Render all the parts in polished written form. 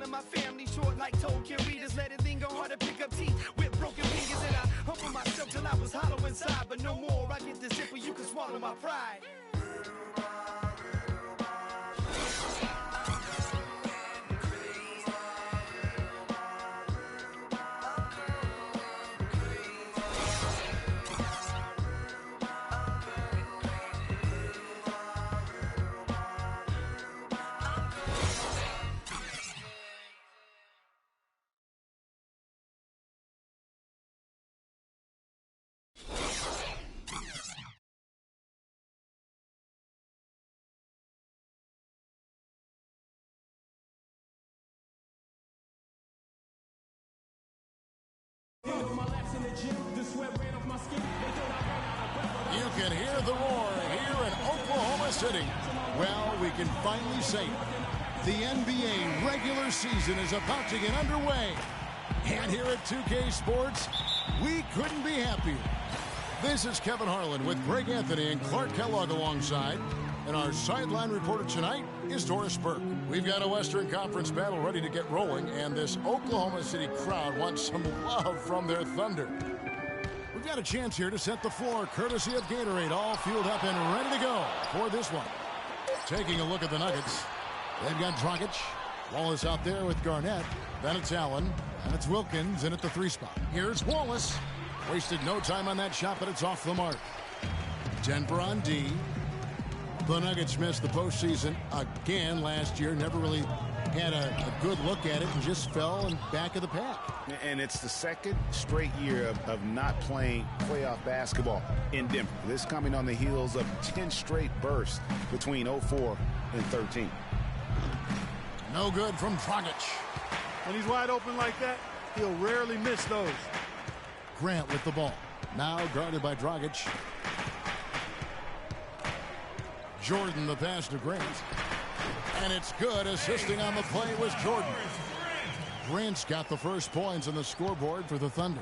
of my family short like token readers. Let it linger hard to pick up teeth with broken fingers. And I humbled myself till I was hollow inside. But no more, I get the zipper, you can swallow my pride. You can hear the roar here in Oklahoma City. Well, we can finally say it. The NBA regular season is about to get underway. And here at 2K Sports, we couldn't be happier. This is Kevin Harlan with Greg Anthony and Clark Kellogg alongside. And our sideline reporter tonight is Doris Burke. We've got a Western Conference battle ready to get rolling, and this Oklahoma City crowd wants some love from their Thunder. We've got a chance here to set the floor, courtesy of Gatorade, all fueled up and ready to go for this one. Taking a look at the Nuggets, they've got Dragic. Wallace out there with Garnett. Then it's Allen, and it's Wilkins in at the 3 spot. Here's Wallace. Wasted no time on that shot, but it's off the mark. Denver on D. The Nuggets missed the postseason again last year. Never really had a good look at it and just fell in back of the pack. And it's the second straight year of not playing playoff basketball in Denver. This coming on the heels of 10 straight bursts between 04 and 13. No good from Dragic. When he's wide open like that, he'll rarely miss those. Grant with the ball. Now guarded by Dragic. Jordan the pass to Grant. And it's good. Assisting on the play was Jordan. Grant's got the first points on the scoreboard for the Thunder.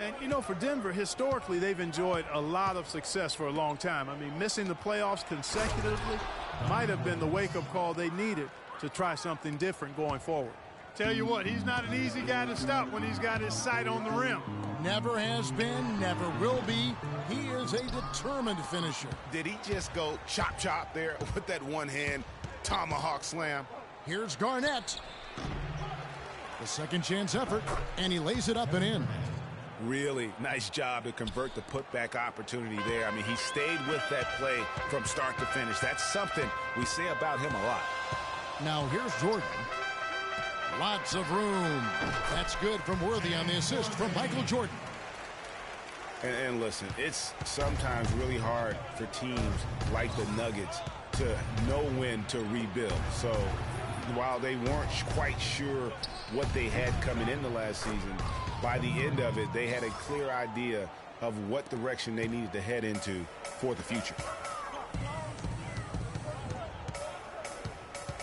And, you know, for Denver, historically, they've enjoyed a lot of success for a long time. I mean, missing the playoffs consecutively might have been the wake-up call they needed to try something different going forward. Tell you what, he's not an easy guy to stop when he's got his sight on the rim. Never has been, never will be. He is a determined finisher. Did he just go chop there with that one-hand tomahawk slam? Here's Garnett. The second chance effort, and he lays it up and in. Really nice job to convert the putback opportunity there. I mean, he stayed with that play from start to finish. That's something we say about him a lot. Now here's Jordan. Lots of room. That's good from Worthy on the assist from Michael Jordan. And listen, it's sometimes really hard for teams like the Nuggets to know when to rebuild. So while they weren't quite sure what they had coming into last season, by the end of it, they had a clear idea of what direction they needed to head into for the future.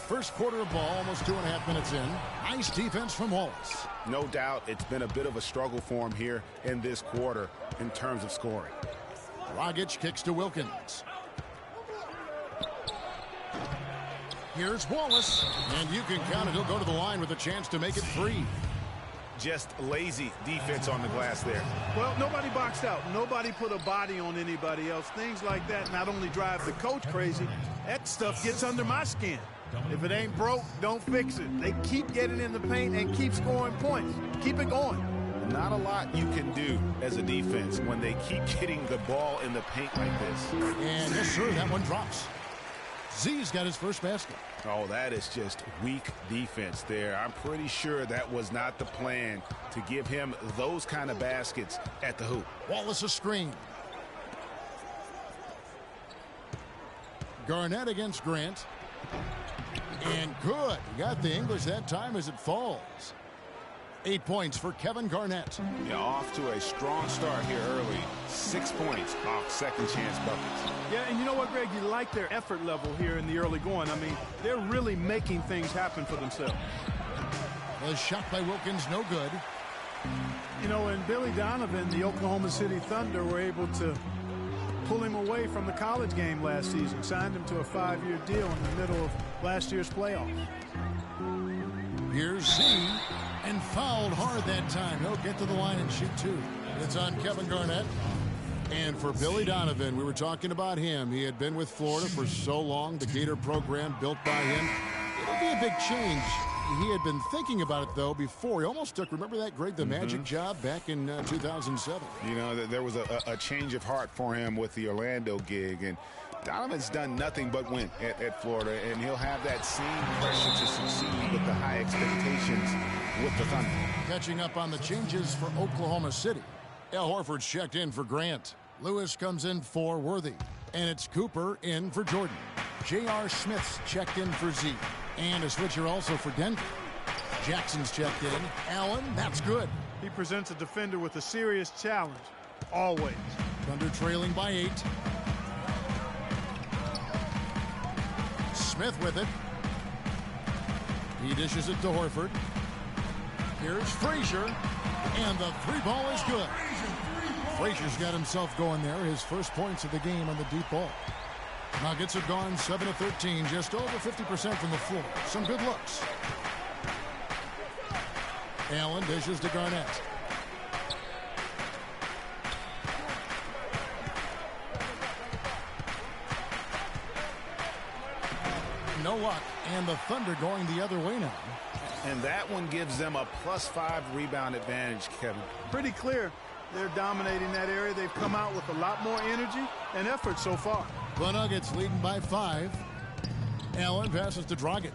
First quarter of ball, almost 2.5 minutes in. Nice defense from Wallace. No doubt it's been a bit of a struggle for him here in this quarter in terms of scoring. Dragic kicks to Wilkins. Here's Wallace. And you can count it. He'll go to the line with a chance to make it 3. Just lazy defense on the glass there. Well, nobody boxed out. Nobody put a body on anybody else. Things like that not only drive the coach crazy, that stuff gets under my skin. If it ain't broke, don't fix it. They keep getting in the paint and keep scoring points. Keep it going. Not a lot you can do as a defense when they keep getting the ball in the paint like this. And yes, sir, that one drops. Z's got his first basket. Oh, that is just weak defense there. I'm pretty sure that was not the plan to give him those kind of baskets at the hoop. Wallace a screen. Garnett against Grant. And good. Got the English that time as it falls. 8 points for Kevin Garnett. Yeah, off to a strong start here early. 6 points off second chance buckets. Yeah, and you know what, Greg? You like their effort level here in the early going. I mean, they're really making things happen for themselves. The shot by Wilkins, no good. You know, and Billy Donovan, the Oklahoma City Thunder, were able to pull him away from the college game last season. Signed him to a 5-year deal in the middle of last year's playoffs. Here's Z, and fouled hard that time. He'll get to the line and shoot two. It's on Kevin Garnett. And for Billy Donovan, we were talking about him. He had been with Florida for so long, the Gator program built by him. It'll be a big change. He had been thinking about it, though, before. He almost took, remember that Greg the Magic job back in 2007? You know, there was a change of heart for him with the Orlando gig. And Donovan's done nothing but win at Florida, and he'll have that same pressure to succeed with the high expectations with the Thunder. Catching up on the changes for Oklahoma City. Al Horford's checked in for Grant. Lewis comes in for Worthy. And it's Cooper in for Jordan. J.R. Smith's checked in for Z. And a switcher also for Denver. Jackson's checked in. Allen, that's good. He presents a defender with a serious challenge, always. Thunder trailing by 8. Smith with it. He dishes it to Horford. Here's Frazier. And the three ball is good. Frazier's got himself going there. His first points of the game on the deep ball. Nuggets have gone 7 of 13, just over 50% from the floor. Some good looks. Allen dishes to Garnett. No luck, and the Thunder going the other way now. And that one gives them a +5 rebound advantage, Kevin. Pretty clear. They're dominating that area. They've come out with a lot more energy and effort so far. The Nuggets leading by 5. Allen passes to Dragic.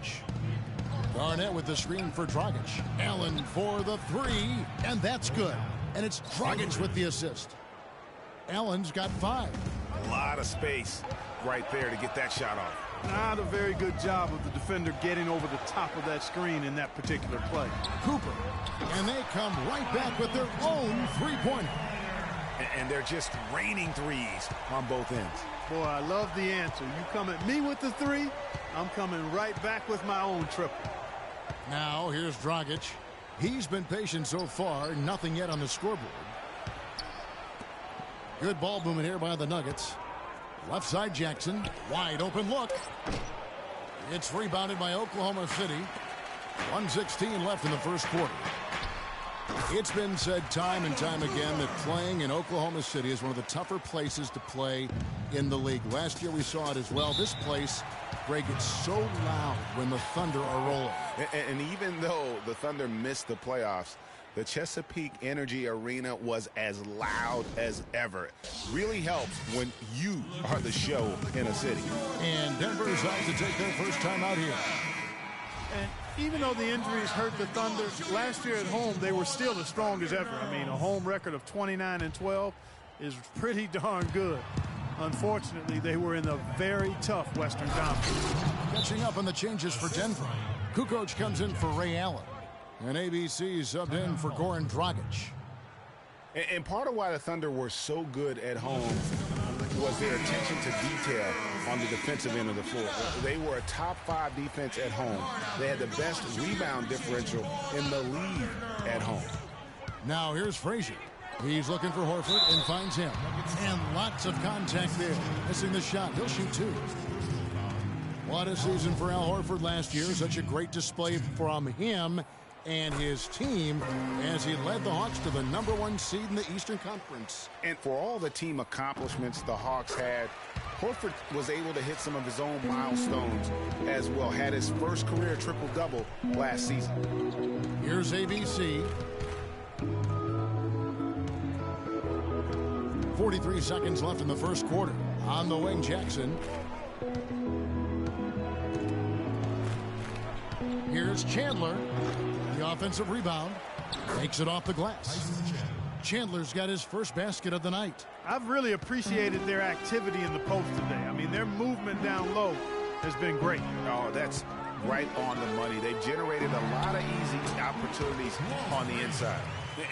Garnett with the screen for Dragic. Allen for the 3, and that's good. And it's Dragic with the assist. Allen's got 5. A lot of space right there to get that shot off. Not a very good job of the defender getting over the top of that screen in that particular play. Cooper, and they come right back with their own three-pointer. And they're just raining threes on both ends. Boy, I love the answer. You come at me with the 3, I'm coming right back with my own triple. Now here's Dragic. He's been patient so far, nothing yet on the scoreboard. Good ball movement here by the Nuggets. Left side Jackson, wide open look. It's rebounded by Oklahoma City. 1:16 left in the first quarter. It's been said time and time again that playing in Oklahoma City is one of the tougher places to play in the league. Last year we saw it as well. This place, Greg, gets so loud when the Thunder are rolling. And even though the Thunder missed the playoffs, the Chesapeake Energy Arena was as loud as ever. Really helps when you are the show in a city. And Denver is out to take their first time out here. And even though the injuries hurt the Thunder, last year at home they were still as strong as ever. I mean, a home record of 29-12 is pretty darn good. Unfortunately, they were in a very tough Western Conference. Catching up on the changes for Denver. Kukoc comes in for Ray Allen. And ABC subbed in for Goran Dragic. And part of why the Thunder were so good at home was their attention to detail on the defensive end of the floor. They were a top 5 defense at home. They had the best rebound differential in the league at home. Now here's Frazier. He's looking for Horford and finds him. And lots of contact there. Missing the shot. He'll shoot 2. What a season for Al Horford last year. Such a great display from him and his team as he led the Hawks to the #1 seed in the Eastern Conference. And for all the team accomplishments the Hawks had, Horford was able to hit some of his own milestones as well. Had his first career triple-double last season. Here's ABC. 43 seconds left in the first quarter. On the wing, Jackson. Here's Chandler. The offensive rebound. Takes it off the glass. Chandler's got his first basket of the night. I've really appreciated their activity in the post today. I mean, their movement down low has been great. Oh, that's right on the money. They've generated a lot of easy opportunities on the inside.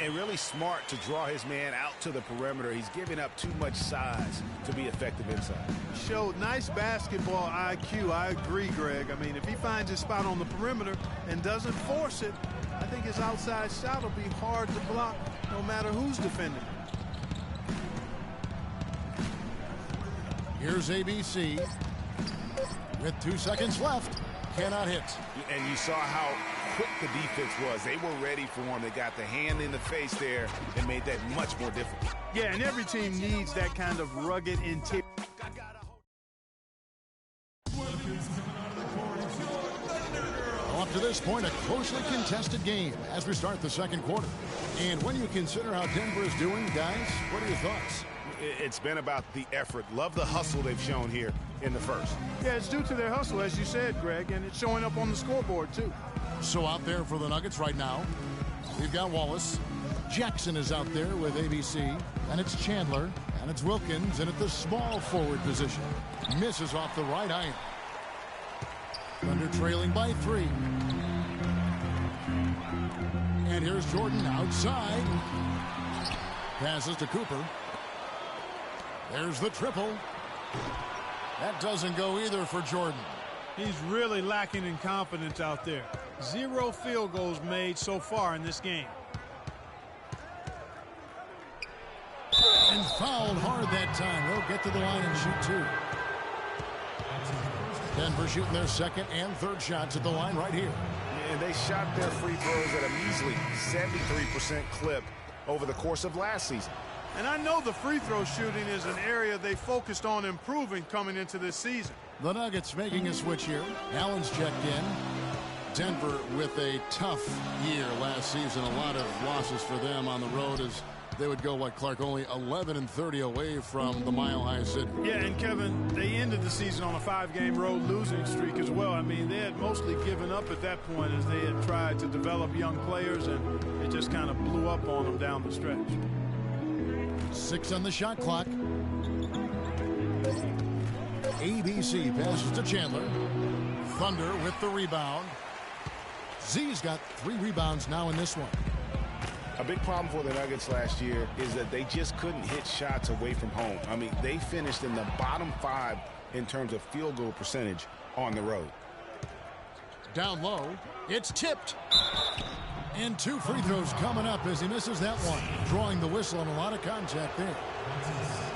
And really smart to draw his man out to the perimeter. He's giving up too much size to be effective inside. Showed nice basketball IQ. I agree, Greg. I mean, if he finds his spot on the perimeter and doesn't force it, I think his outside shot will be hard to block no matter who's defending. Here's ABC with 2 seconds left. cannot hit. And you saw how quick the defense was. They were ready for him. They got the hand in the face there and made that much more difficult. Yeah, and every team needs that kind of rugged interior. Up to this point, a closely contested game as we start the second quarter. And when you consider how Denver is doing, guys, what are your thoughts? It's been about the effort. Love the hustle they've shown here in the first. Yeah, it's due to their hustle, as you said, Greg, and it's showing up on the scoreboard, too. So out there for the Nuggets right now, we've got Wallace. Jackson is out there with ABC, and it's Chandler, and it's Wilkins, and at the small forward position. Misses off the right iron. Thunder trailing by 3. And here's Jordan outside. Passes to Cooper. There's the triple. That doesn't go either for Jordan. He's really lacking in confidence out there. 0 field goals made so far in this game. And fouled hard that time. They'll get to the line and shoot 2. Denver shooting their second and third shots at the line right here. And they shot their free throws at a measly 73% clip over the course of last season. And I know the free throw shooting is an area they focused on improving coming into this season. The Nuggets making a switch here. Allen's checked in. Denver with a tough year last season. A lot of losses for them on the road as they would go, what, Clark, only 11-30 away from the Mile High City. Yeah, and Kevin, they ended the season on a 5-game road losing streak as well. I mean, they had mostly given up at that point as they had tried to develop young players, and it just kind of blew up on them down the stretch. 6 on the shot clock. ABC passes to Chandler. Thunder with the rebound. Z's got 3 rebounds now in this one. A big problem for the Nuggets last year is that they just couldn't hit shots away from home. I mean, they finished in the bottom 5 in terms of field goal percentage on the road. Down low, it's tipped. And 2 free throws coming up as he misses that one. Drawing the whistle and a lot of contact there.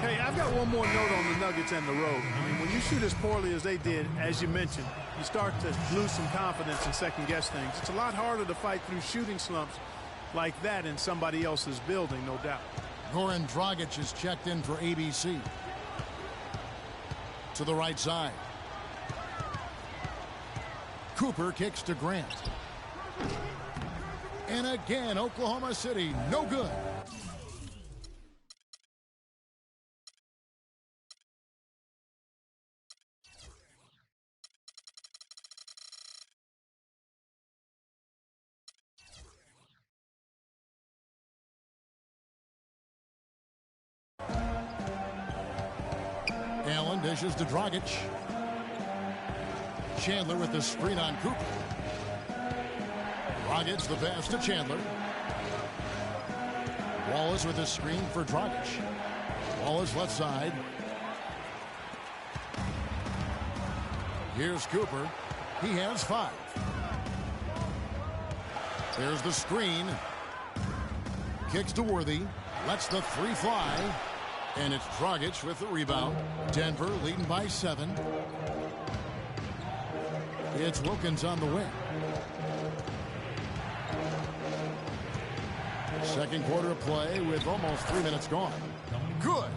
Hey, I've got one more note on the Nuggets and the road. I mean, when you shoot as poorly as they did, as you mentioned, you start to lose some confidence and second-guess things. It's a lot harder to fight through shooting slumps like that in somebody else's building, no doubt. Goran Dragic is checked in for ABC. To the right side. Cooper kicks to Grant. And again, Oklahoma City, no good. Allen dishes to Dragic. Chandler with the screen on Cooper. Dragic the pass to Chandler. Wallace with the screen for Dragic. Wallace left side. Here's Cooper. He has 5. There's the screen. Kicks to Worthy. Lets the 3 fly. And it's Dragic with the rebound. Denver leading by 7. It's Wilkins on the wing. Second quarter of play with almost 3 minutes gone. Good.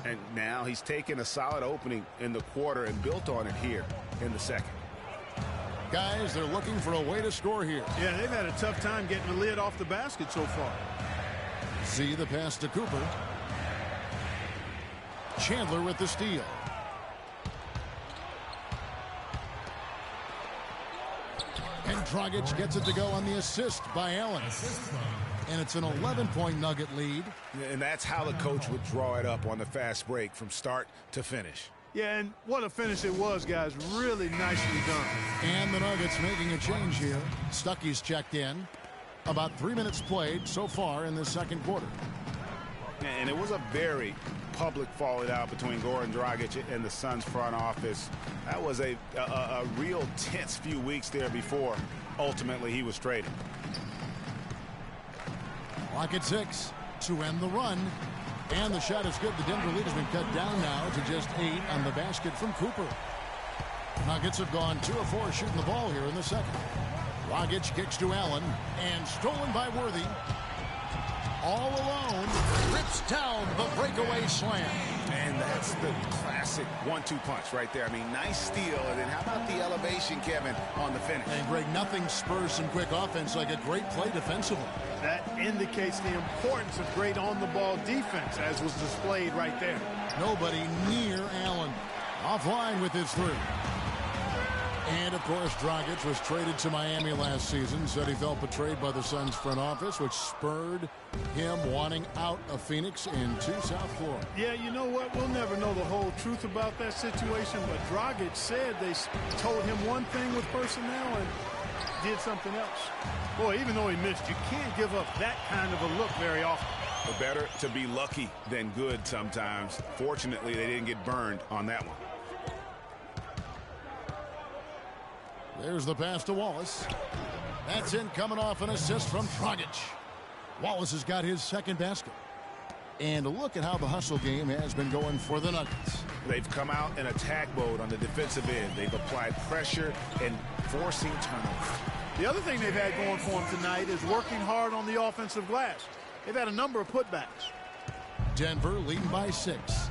And now he's taken a solid opening in the quarter and built on it here in the second. Guys, they're looking for a way to score here. Yeah, they've had a tough time getting the lid off the basket so far. See the pass to Cooper. Chandler with the steal. And Dragic gets it to go on the assist by Allen. And it's an 11-point Nugget lead. And that's how the coach would draw it up on the fast break from start to finish. Yeah, and what a finish it was, guys. Really nicely done. And the Nuggets making a change here. Stuckey's checked in. About 3 minutes played so far in the second quarter. And it was a very public falling out between Goran Dragic and the Suns front office. That was a real tense few weeks there before ultimately he was traded. Clock at 6 to end the run. And the shot is good. The Denver lead has been cut down now to just 8 on the basket from Cooper. Nuggets have gone 2 of 4 shooting the ball here in the second. Dragic kicks to Allen, and stolen by Worthy. All alone, rips down the breakaway slam. And that's the classic 1-2 punch right there. I mean, nice steal. And then how about the elevation, Kevin, on the finish? And Greg, nothing spurs some quick offense like a great play defensively. That indicates the importance of great on-the-ball defense, as was displayed right there. Nobody near Allen. Offline with his 3. And, of course, Dragic was traded to Miami last season. Said he felt betrayed by the Suns front office, which spurred him wanting out of Phoenix into South Florida. Yeah, you know what? We'll never know the whole truth about that situation, but Dragic said they told him one thing with personnel and did something else. Boy, even though he missed, you can't give up that kind of a look very often. But better to be lucky than good sometimes. Fortunately, they didn't get burned on that one. There's the pass to Wallace. That's in, coming off an assist from Dragic. Wallace has got his second basket. And look at how the hustle game has been going for the Nuggets. They've come out in attack mode on the defensive end. They've applied pressure and forcing turnovers. The other thing they've had going for them tonight is working hard on the offensive glass. They've had a number of putbacks. Denver leading by 6.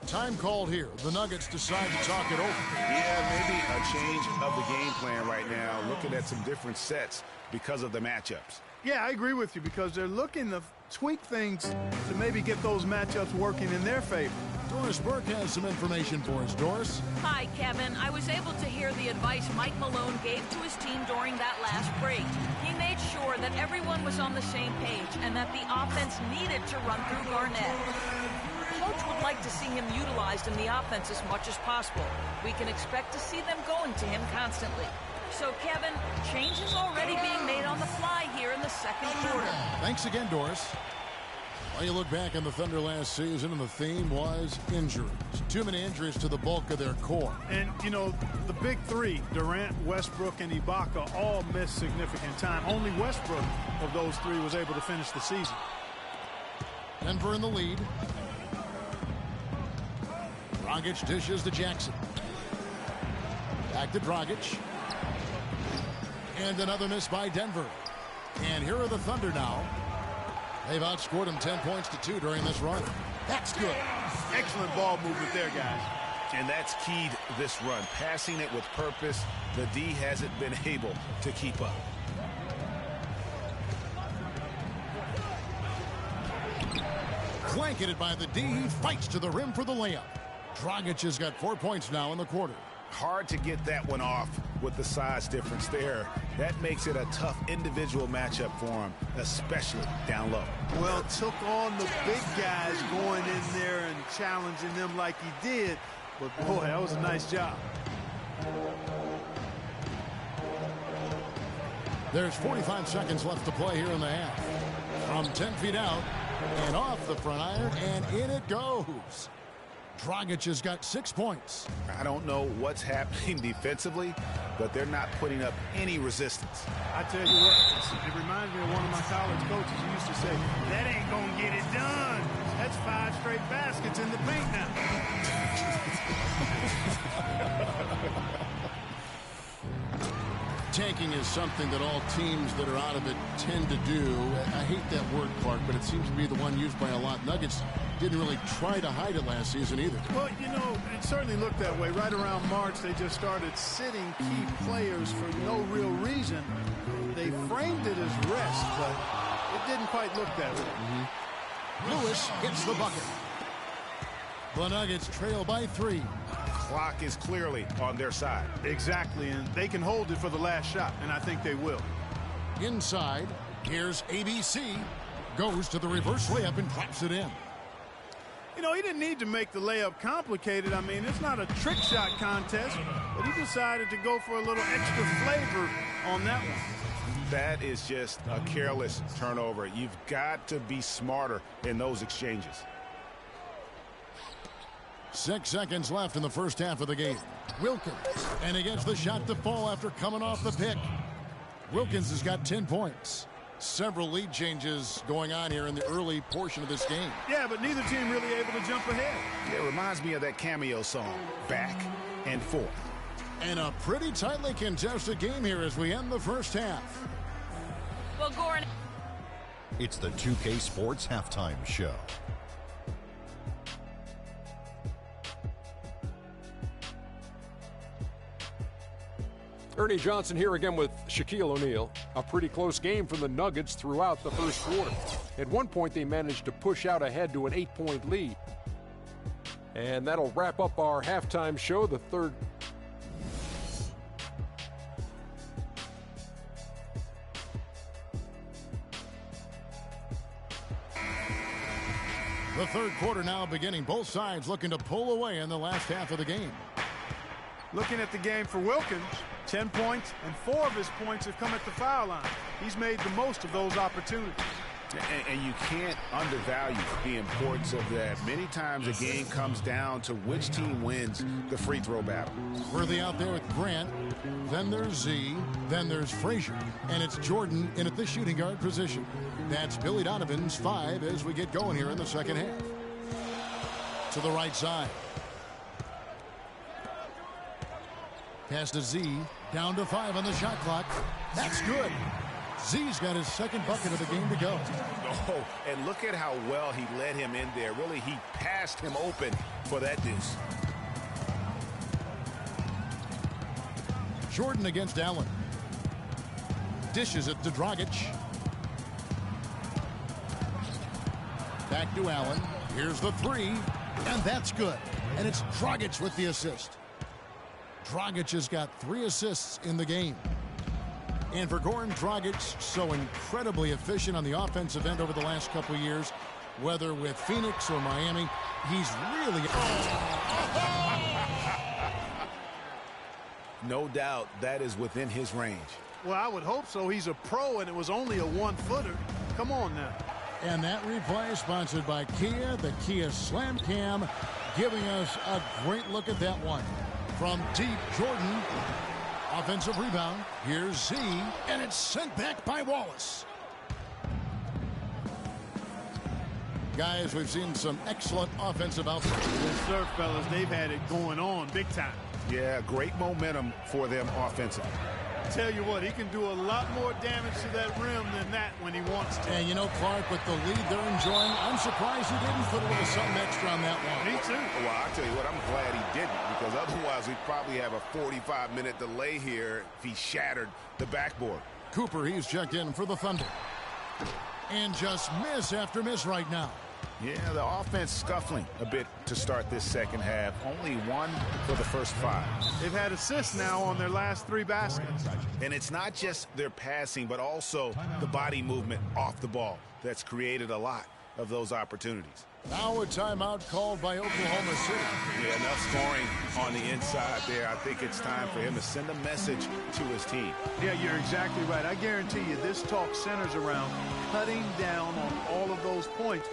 Time called here. The Nuggets decide to talk it over. Yeah, maybe a change of the game plan right now. Looking at some different sets because of the matchups. Yeah, I agree with you because they're looking to tweak things to maybe get those matchups working in their favor. Doris Burke has some information for us. Doris? Hi, Kevin. I was able to hear the advice Mike Malone gave to his team during that last break. He made sure that everyone was on the same page and that the offense needed to run through Garnett. Coach would like to see him utilized in the offense as much as possible. We can expect to see them going to him constantly. So, Kevin, change is already being made on the fly here in the second quarter. Thanks again, Doris. Well, you look back on the Thunder last season, and the theme was injuries. Too many injuries to the bulk of their core. And, you know, the big 3, Durant, Westbrook, and Ibaka, all missed significant time. Only Westbrook of those 3 was able to finish the season. Denver in the lead. Dragic dishes to Jackson. Back to Dragic. And another miss by Denver. And here are the Thunder now. They've outscored them 10 points to 2 during this run. That's good. Excellent ball movement there, guys. And that's keyed this run. Passing it with purpose. The D hasn't been able to keep up. Blanketed by the D. He fights to the rim for the layup. Dragic has got 4 points now in the quarter. Hard to get that one off with the size difference there. That makes it a tough individual matchup for him, especially down low. Well, took on the big guys going in there and challenging them like he did. But, boy, that was a nice job. There's 45 seconds left to play here in the half. From 10 feet out and off the front iron, and in it goes. Dragic has got 6 points. I don't know what's happening defensively, but they're not putting up any resistance. I tell you what, it reminds me of one of my college coaches who used to say, that ain't going to get it done. That's 5 straight baskets in the paint now. Tanking is something that all teams that are out of it tend to do. I hate that word, Clark, but it seems to be the one used by a lot. Nuggets didn't really try to hide it last season either. Well, you know, it certainly looked that way. Right around March, they just started sitting key players for no real reason. They framed it as rest, but it didn't quite look that way. Lewis gets the bucket. The Nuggets trail by 3. Clock is clearly on their side. Exactly, and they can hold it for the last shot, and I think they will. Inside, here's ABC. Goes to the reverse layup and drops it in. You know, he didn't need to make the layup complicated. I mean, it's not a trick shot contest, but he decided to go for a little extra flavor on that one. That is just a careless turnover. You've got to be smarter in those exchanges. 6 seconds left in the first half of the game. Wilkins, and he gets the shot to fall after coming off the pick. Wilkins has got 10 points. Several lead changes going on here in the early portion of this game. Yeah, but neither team really able to jump ahead. It reminds me of that Cameo song, Back and Forth. And a pretty tightly contested game here as we end the first half. Well, Goran. It's the 2K Sports Halftime Show. Ernie Johnson here again with Shaquille O'Neal. A pretty close game from the Nuggets throughout the first quarter. At one point, they managed to push out ahead to an 8-point lead. And that'll wrap up our halftime show. The third. The third quarter now beginning. Both sides looking to pull away in the last half of the game. Looking at the game for Wilkins, 10 points, and 4 of his points have come at the foul line. He's made the most of those opportunities. And you can't undervalue the importance of that. Many times a game comes down to which team wins the free throw battle. Worthy out there with Grant. Then there's Z. Then there's Frazier. And it's Jordan in at the shooting guard position. That's Billy Donovan's 5 as we get going here in the second half. To the right side. Pass to Z. Down to 5 on the shot clock. That's good. Z's got his second bucket of the game to go. Oh, and look at how well he led him in there. Really, he passed him open for that deuce. Jordan against Allen. Dishes it to Dragic. Back to Allen. Here's the 3. And that's good. And it's Dragic with the assist. Dragic has got 3 assists in the game. And for Goran Dragic, so incredibly efficient on the offensive end over the last couple of years, whether with Phoenix or Miami, he's really... No doubt that is within his range. Well, I would hope so. He's a pro, and it was only a 1-footer. Come on now. And that replay is sponsored by Kia, the Kia Slam Cam, giving us a great look at that one. From deep, Jordan, offensive rebound. Here's Z, and it's sent back by Wallace. Guys, we've seen some excellent offensive output. Yes, sir, fellas. They've had it going on big time. Yeah, great momentum for them offensively. Tell you what, he can do a lot more damage to that rim than that when he wants to. And you know, Clark, with the lead they're enjoying, I'm surprised he didn't put a little something extra on that one. Me too. Well, I'll tell you what, I'm glad he didn't, because otherwise we'd probably have a 45-minute delay here if he shattered the backboard. Cooper, he's checked in for the Thunder. And just miss after miss right now. Yeah, the offense scuffling a bit to start this second half. Only 1 for the first 5. They've had assists now on their last 3 baskets. And it's not just their passing, but also the body movement off the ball that's created a lot of those opportunities. Now a timeout called by Oklahoma City. Yeah, enough scoring on the inside there. I think it's time for him to send a message to his team. Yeah, you're exactly right. I guarantee you this talk centers around cutting down on all of those points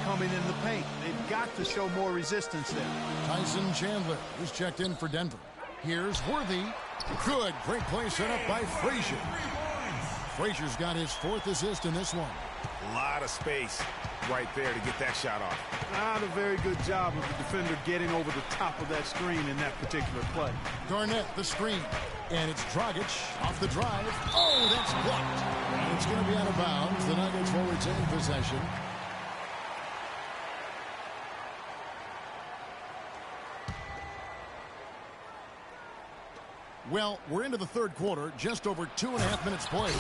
coming in the paint. They've got to show more resistance there. Tyson Chandler is checked in for Denver. Here's Worthy. Good. Great play set up by Frazier. Frazier's got his 4th assist in this one. A lot of space right there to get that shot off. Not a very good job of the defender getting over the top of that screen in that particular play. Garnett, the screen. And it's Dragic off the drive. Oh, that's blocked. And it's going to be out of bounds. The Nuggets will retain possession. Well, we're into the third quarter, just over 2.5 minutes played.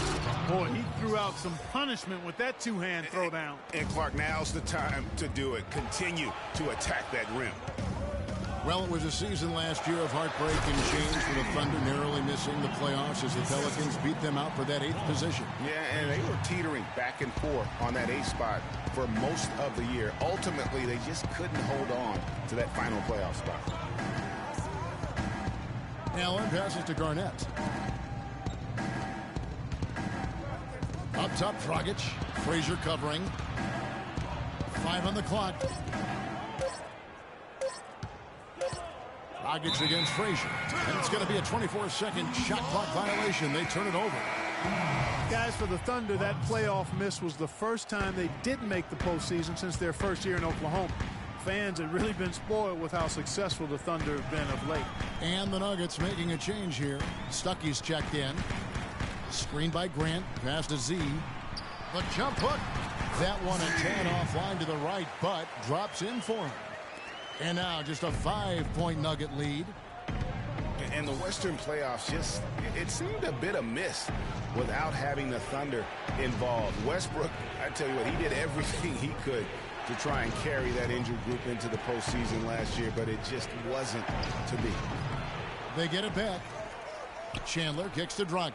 Boy, he threw out some punishment with that 2-hand throwdown. And Clark, now's the time to do it. Continue to attack that rim. Well, it was a season last year of heartbreak and change for the Thunder, narrowly missing the playoffs as the Pelicans beat them out for that 8th position. Yeah, and they were teetering back and forth on that 8th spot for most of the year. Ultimately, they just couldn't hold on to that final playoff spot. Allen passes to Garnett. Up top, Dragic. Frazier covering. 5 on the clock. Dragic against Frazier. And it's going to be a 24-second shot clock violation. They turn it over. Guys, for the Thunder, that playoff miss was the first time they didn't make the postseason since their first year in Oklahoma. Fans have really been spoiled with how successful the Thunder have been of late. And the Nuggets making a change here. Stuckey's checked in. Screen by Grant. Pass to Z. The jump hook. That one a tad offline to the right, but drops in for him. And now just a 5-point Nugget lead. And the Western playoffs it seemed a bit amiss without having the Thunder involved. Westbrook, I tell you what, he did everything he could to try and carry that injured group into the postseason last year, but it just wasn't to be. They get it back. Chandler kicks to Dragic.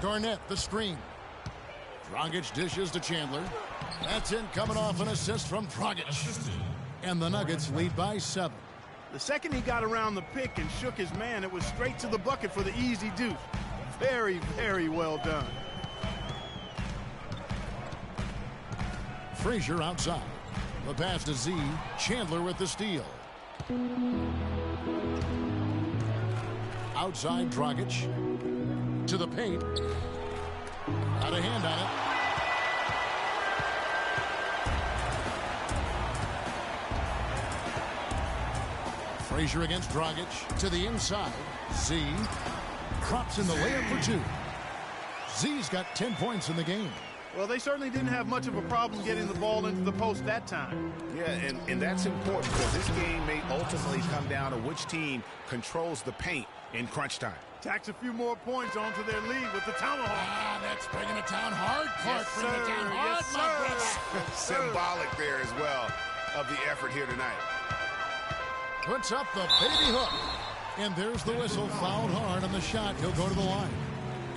Garnett, the screen. Dragic dishes to Chandler. That's in, coming off an assist from Dragic. And the Nuggets lead by 7. The second he got around the pick and shook his man, it was straight to the bucket for the easy deuce. Very, very well done. Frazier outside. The pass to Z. Chandler with the steal. Outside Dragic. To the paint. Got a hand on it. Frazier against Dragic. To the inside. Z. Drops in the layup for 2. Z's got 10 points in the game. Well, they certainly didn't have much of a problem getting the ball into the post that time. Yeah, and that's important because this game may ultimately come down to which team controls the paint in crunch time. Tacks a few more points onto their lead with the tomahawk. Ah, that's bringing it down hard, Clark. Yes, Bringing it down hard, yes, my brother. Symbolic there as well of the effort here tonight. Puts up the baby hook. And there's the whistle. Fouled hard on the shot. He'll go to the line.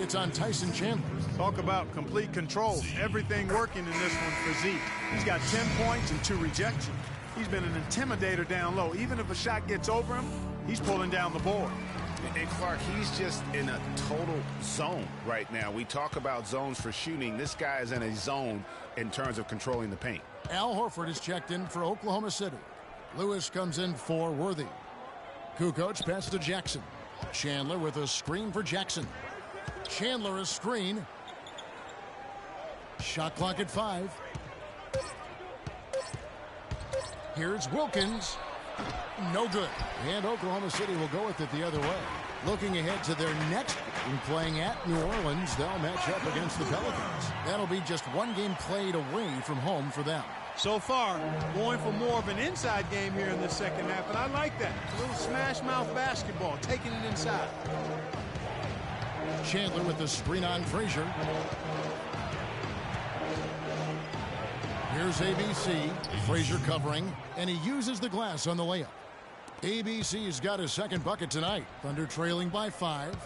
It's on Tyson Chandler. Talk about complete control. Everything working in this one for Z. He's got 10 points and 2 rejections. He's been an intimidator down low. Even if a shot gets over him, he's pulling down the board. And Clark, he's just in a total zone right now. We talk about zones for shooting. This guy is in a zone in terms of controlling the paint. Al Horford is checked in for Oklahoma City. Lewis comes in for Worthy. Kukoc passes to Jackson. Chandler with a screen for Jackson. Chandler a screen. Shot clock at 5. Here's Wilkins. No good. And Oklahoma City will go with it the other way. Looking ahead to their next game, playing at New Orleans, they'll match up against the Pelicans. That'll be just one game played away from home for them. So far, going for more of an inside game here in the second half, and I like that. A little smash mouth basketball, taking it inside. Chandler with the screen on Frazier. Here's ABC. Frazier covering, and he uses the glass on the layup. ABC's got his second bucket tonight. Thunder trailing by 5.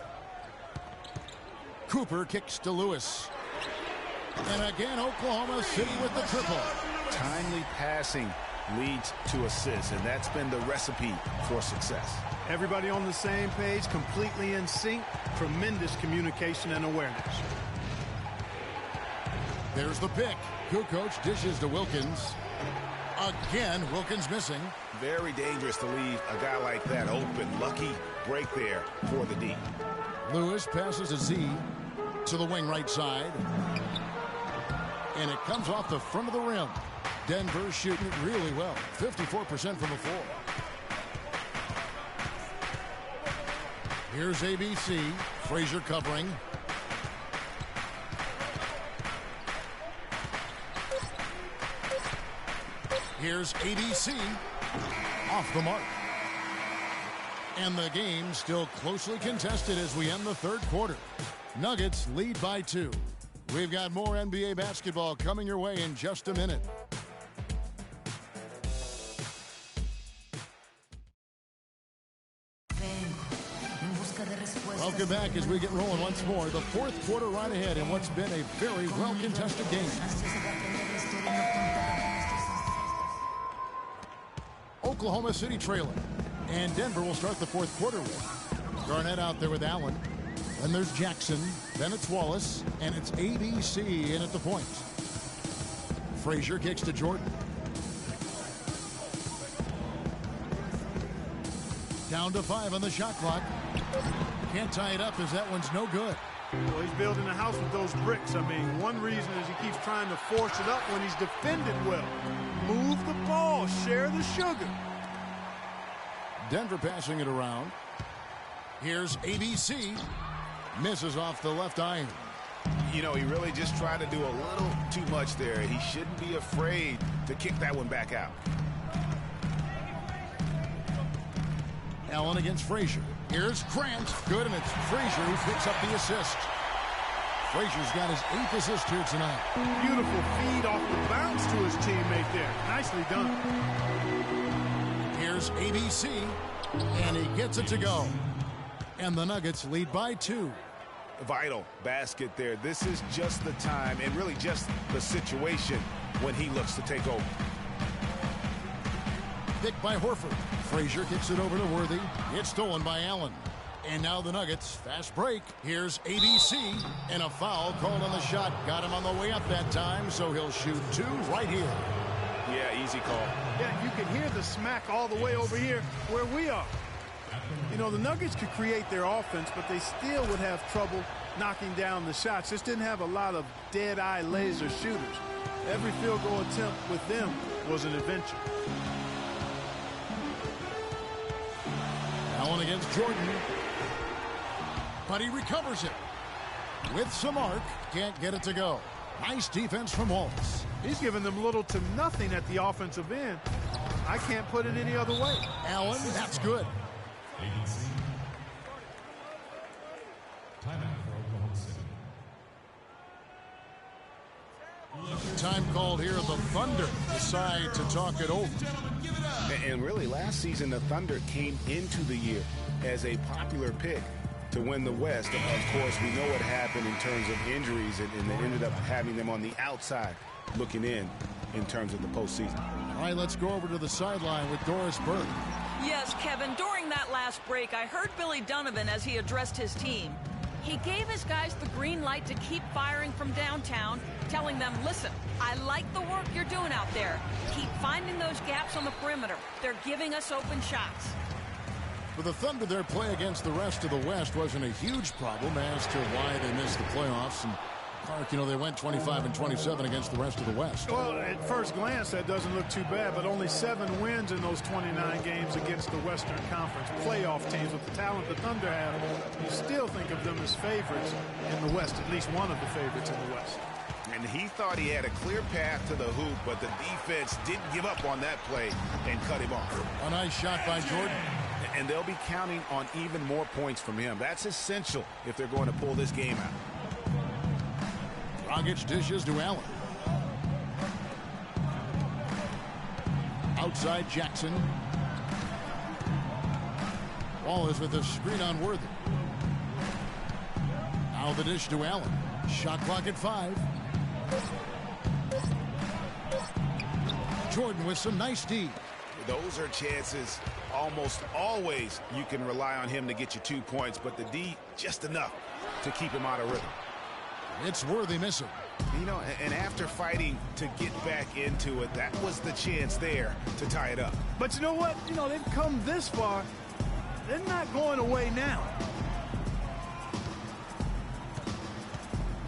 Cooper kicks to Lewis. And again, Oklahoma City with the triple. Timely passing leads to assists, and that's been the recipe for success. Everybody on the same page, completely in sync. Tremendous communication and awareness. There's the pick. Kukoc dishes to Wilkins. Again, Wilkins missing. Very dangerous to leave a guy like that open. Lucky break there for the D. Lewis passes to Z to the wing right side. And it comes off the front of the rim. Denver shooting it really well. 54% from the floor. Here's ABC. Frazier covering. Here's ABC. Off the mark. And the game still closely contested as we end the third quarter. Nuggets lead by 2. We've got more NBA basketball coming your way in just a minute. Welcome back as we get rolling once more. The fourth quarter right ahead in what's been a very well-contested game. Oklahoma City trailing. And Denver will start the fourth quarter with Garnett out there with Allen. Then there's Jackson. Then it's Wallace. And it's ABC in at the point. Frazier kicks to Jordan. Down to 5 on the shot clock. Can't tie it up as that one's no good. Well, he's building a house with those bricks. I mean, one reason is he keeps trying to force it up when he's defended well. Move the ball, share the sugar. Denver passing it around. Here's ABC. Misses off the left iron. You know, he really just tried to do a little too much there. He shouldn't be afraid to kick that one back out. Allen against Frazier. Here's Grant. Good, and it's Frazier who picks up the assist. Frazier's got his 8th assist here tonight. Beautiful feed off the bounce to his teammate there. Nicely done. Here's ABC, and he gets it to go. And the Nuggets lead by 2. Vital basket there. This is just the time and really just the situation when he looks to take over. Picked by Horford. Frazier kicks it over to Worthy. It's stolen by Allen. And now the Nuggets. Fast break. Here's ABC. And a foul called on the shot. Got him on the way up that time, so he'll shoot 2 right here. Yeah, easy call. Yeah, you can hear the smack all the way over here where we are. You know, the Nuggets could create their offense, but they still would have trouble knocking down the shots. Just didn't have a lot of dead-eye laser shooters. Every field goal attempt with them was an adventure. Allen against Jordan. But he recovers it. With some arc, can't get it to go. Nice defense from Wallace. He's giving them little to nothing at the offensive end. I can't put it any other way. Allen, that's good. Time called here. The Thunder decide to talk it over. And really, last season, the Thunder came into the year as a popular pick to win the West. Of course, we know what happened in terms of injuries, and they ended up having them on the outside looking in terms of the postseason. All right, let's go over to the sideline with Doris Burke. Yes, Kevin, during that last break, I heard Billy Donovan as he addressed his team. He gave his guys the green light to keep firing from downtown, telling them, listen, I like the work you're doing out there. Keep finding those gaps on the perimeter. They're giving us open shots. For the Thunder, their play against the rest of the West wasn't a huge problem as to why they missed the playoffs. And Clark, you know, they went 25-27 against the rest of the West. Well, at first glance, that doesn't look too bad, but only 7 wins in those 29 games against the Western Conference playoff teams. With the talent the Thunder have, you still think of them as favorites in the West, at least one of the favorites in the West. And he thought he had a clear path to the hoop, but the defense didn't give up on that play and cut him off. A nice shot by Jordan. And they'll be counting on even more points from him. That's essential if they're going to pull this game out. Dragic dishes to Allen. Outside Jackson. Wallace with a screen on Worthy. Now the dish to Allen. Shot clock at 5. Jordan with some nice D. Those are chances almost always you can rely on him to get you 2 points, but the D just enough to keep him out of rhythm. It's Worthy missing. You know, and after fighting to get back into it, that was the chance there to tie it up. But you know what? You know, they've come this far. They're not going away now.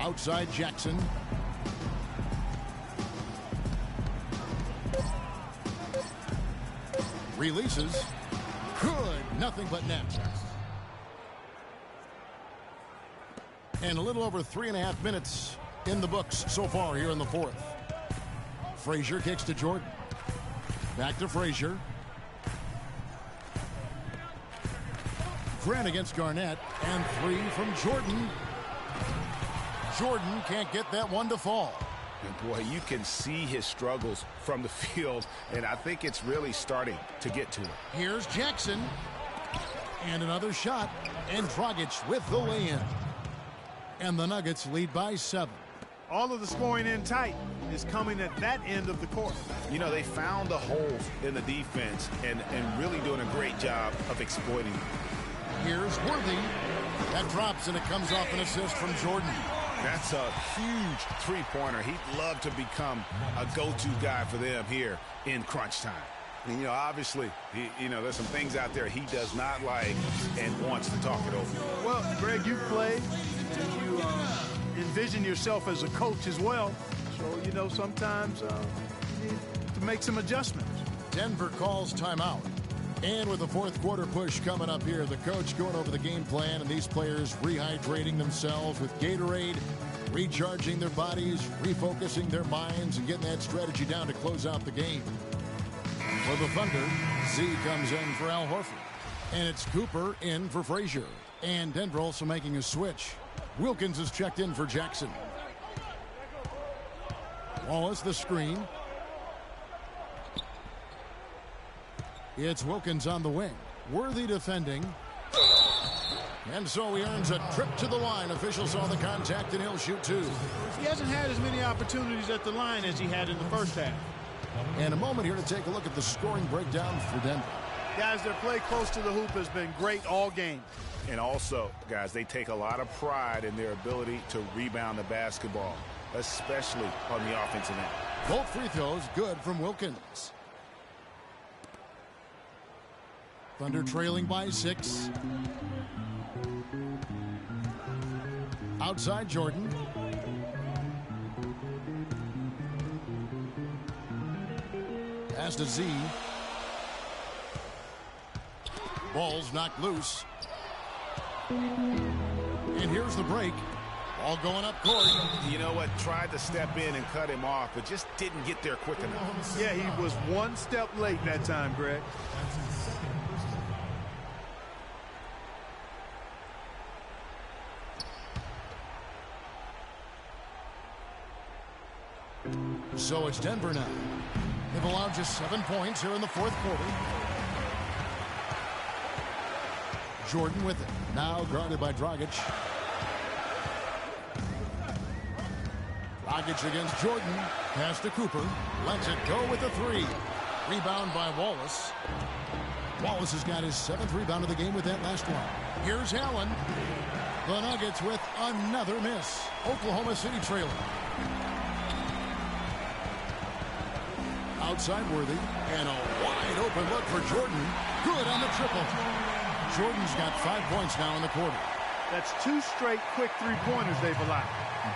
Outside Jackson. Releases. Good. Nothing but net. And a little over 3.5 minutes in the books so far here in the fourth. Frazier kicks to Jordan. Back to Frazier. Grant against Garnett. And 3 from Jordan. Jordan can't get that one to fall. And boy, you can see his struggles from the field, and I think it's really starting to get to him. Here's Jackson. And another shot. And Dragic with the lay-in. And the Nuggets lead by 7. All of the scoring in tight is coming at that end of the court. You know, they found the holes in the defense and really doing a great job of exploiting them. Here's Worthy. That drops, and it comes off an assist from Jordan. That's a huge three-pointer. He'd love to become a go-to guy for them here in crunch time. And, obviously, there's some things out there he does not like and wants to talk it over. Well, Greg, you played and you envision yourself as a coach as well. So, sometimes you need to make some adjustments. Denver calls timeout. And with the fourth quarter push coming up here, the coach going over the game plan and these players rehydrating themselves with Gatorade, recharging their bodies, refocusing their minds, and getting that strategy down to close out the game. For the Thunder, Z comes in for Al Horford. And it's Cooper in for Frazier. And Denver also making a switch. Wilkins is checked in for Jackson. Wallace the screen. It's Wilkins on the wing. Worthy defending. And so he earns a trip to the line. Officials saw the contact and he'll shoot two. He hasn't had as many opportunities at the line as he had in the first half. And a moment here to take a look at the scoring breakdown for Denver. Guys, their play close to the hoop has been great all game. And also, guys, they take a lot of pride in their ability to rebound the basketball, especially on the offensive end. Both free throws good from Wilkins. Thunder trailing by 6. Outside Jordan. Pass to Z. Ball's knocked loose. And here's the break. Ball going up court. You know what? Tried to step in and cut him off, but just didn't get there quick enough. Yeah, he was one step late that time, Greg. So it's Denver now. They've allowed just 7 points here in the fourth quarter. Jordan with it. Now guarded by Dragic. Dragic against Jordan. Pass to Cooper. Lets it go with the 3. Rebound by Wallace. Wallace has got his 7th rebound of the game with that last one. Here's Allen. The Nuggets with another miss. Oklahoma City trailing. Outside Worthy, and a wide open look for Jordan. Good on the triple. Jordan's got 5 points now in the quarter. That's 2 straight quick three-pointers they've allowed.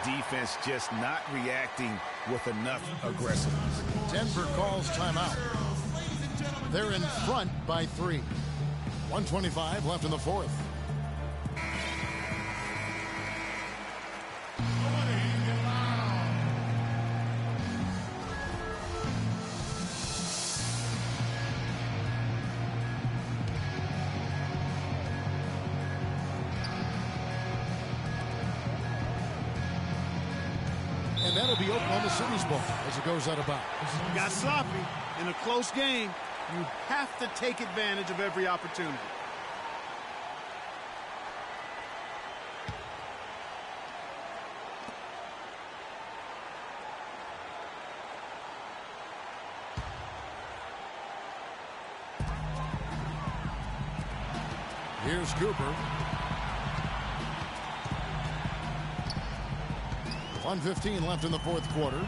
Defense just not reacting with enough aggressiveness. Denver calls timeout. They're in front by 3. 1:25 left in the fourth. And that'll be Oklahoma City's ball as it goes out of bounds. Got sloppy in a close game. You have to take advantage of every opportunity. Here's Cooper. 1:15 left in the fourth quarter.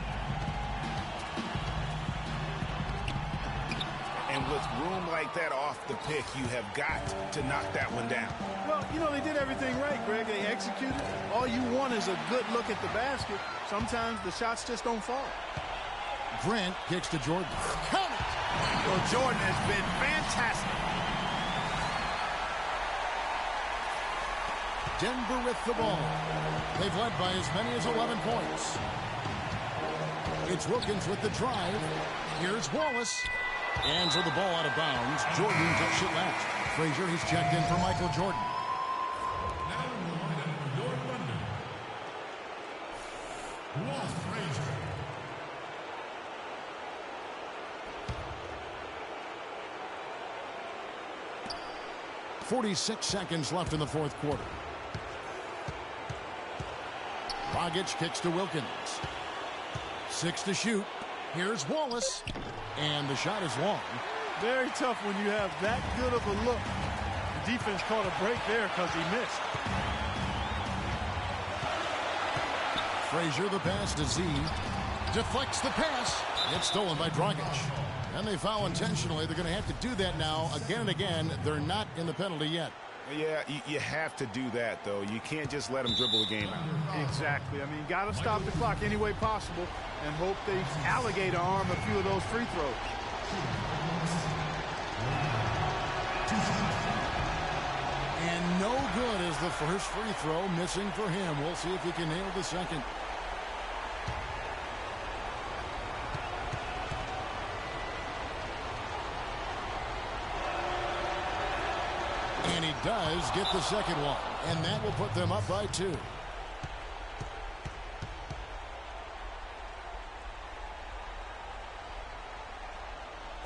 And with room like that off the pick, you have got to knock that one down. Well, they did everything right, Greg. They executed. All you want is a good look at the basket. Sometimes the shots just don't fall. Grant kicks to Jordan. Count it! Well, Jordan has been fantastic. Denver with the ball. They've led by as many as 11 points. It's Wilkins with the drive. Here's Wallace. And so the ball out of bounds. Jordan touched it last. Frazier, he's checked in for Michael Jordan. Now your Thunder, Walt Frazier. 46 seconds left in the fourth quarter. Dragic kicks to Wilkins. 6 to shoot. Here's Wallace. And the shot is long. Very tough when you have that good of a look. The defense caught a break there because he missed. Frazier the pass to Z. Deflects the pass. It's stolen by Dragic. And they foul intentionally. They're going to have to do that now again and again. They're not in the penalty yet. Yeah, you have to do that, though. You can't just let them dribble the game out. Exactly. I mean, you got to stop the clock any way possible and hope they alligator arm a few of those free throws. And no good is the first free throw, missing for him. We'll see if he can nail the second. And he does get the second one, and that will put them up by 2.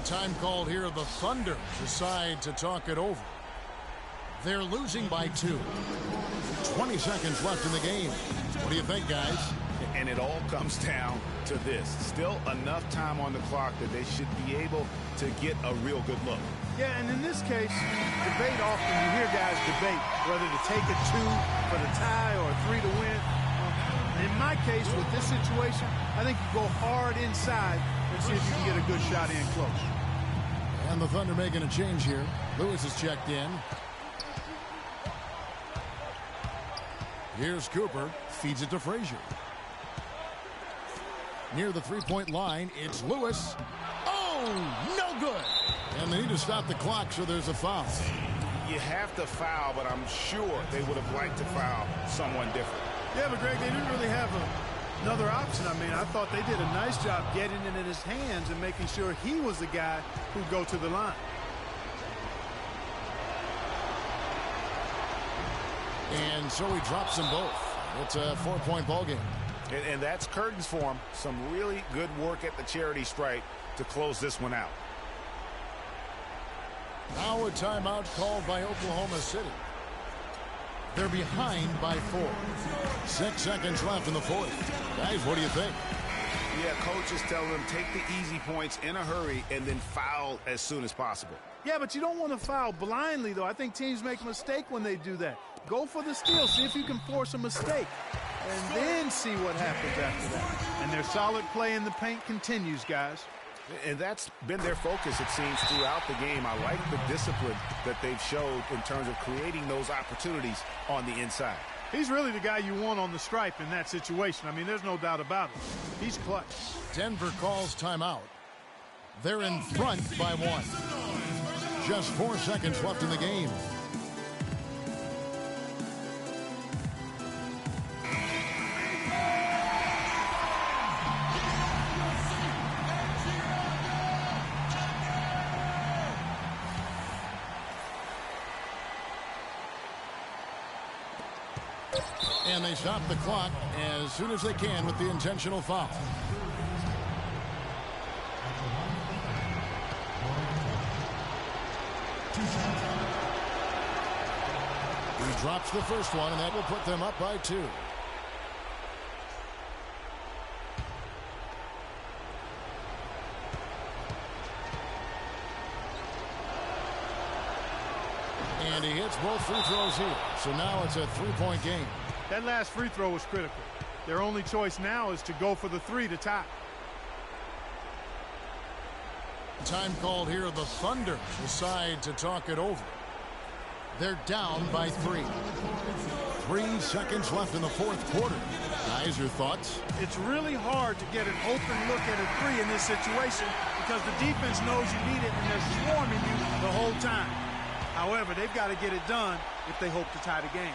Time called here. The Thunder decide to talk it over. They're losing by 2. 20 seconds left in the game. What do you think, guys? And it all comes down to this. Still enough time on the clock that they should be able to get a real good look. Yeah, and in this case, debate often, you hear guys debate whether to take a 2 for the tie or a 3 to win. In my case, with this situation, I think you go hard inside and see if you can get a good shot in close. And the Thunder making a change here. Lewis is checked in. Here's Cooper. Feeds it to Frazier. Near the three-point line, it's Lewis. Oh, no good. And they need to stop the clock, so there's a foul. You have to foul, but I'm sure they would have liked to foul someone different. Yeah, but Greg, they didn't really have another option. I mean, I thought they did a nice job getting it in his hands and making sure he was the guy who'd go to the line. And so he drops them both. It's a 4-point ball game. And that's curtains for him. Some really good work at the charity stripe to close this one out. Now a timeout called by Oklahoma City. They're behind by 4. 6 seconds left in the fourth. Guys, what do you think? Yeah, coach is telling them take the easy points in a hurry and then foul as soon as possible. Yeah, but you don't want to foul blindly, though. I think teams make a mistake when they do that. Go for the steal. See if you can force a mistake. And then see what happens after that. And their solid play in the paint continues, guys. And that's been their focus, it seems, throughout the game. I like the discipline that they've showed in terms of creating those opportunities on the inside. He's really the guy you want on the stripe in that situation. I mean, there's no doubt about it. He's clutch. Denver calls timeout. They're in front by 1. Just 4 seconds left in the game. And they stop the clock as soon as they can with the intentional foul. He drops the first one, and that will put them up by 2. And he hits both free throws here. So now it's a 3-point game. That last free throw was critical. Their only choice now is to go for the 3 to tie. Time called here. The Thunder decide to talk it over. They're down by 3. 3 seconds left in the fourth quarter. Guys, your thoughts? It's really hard to get an open look at a 3 in this situation because the defense knows you need it and they're swarming you the whole time. However, they've got to get it done if they hope to tie the game.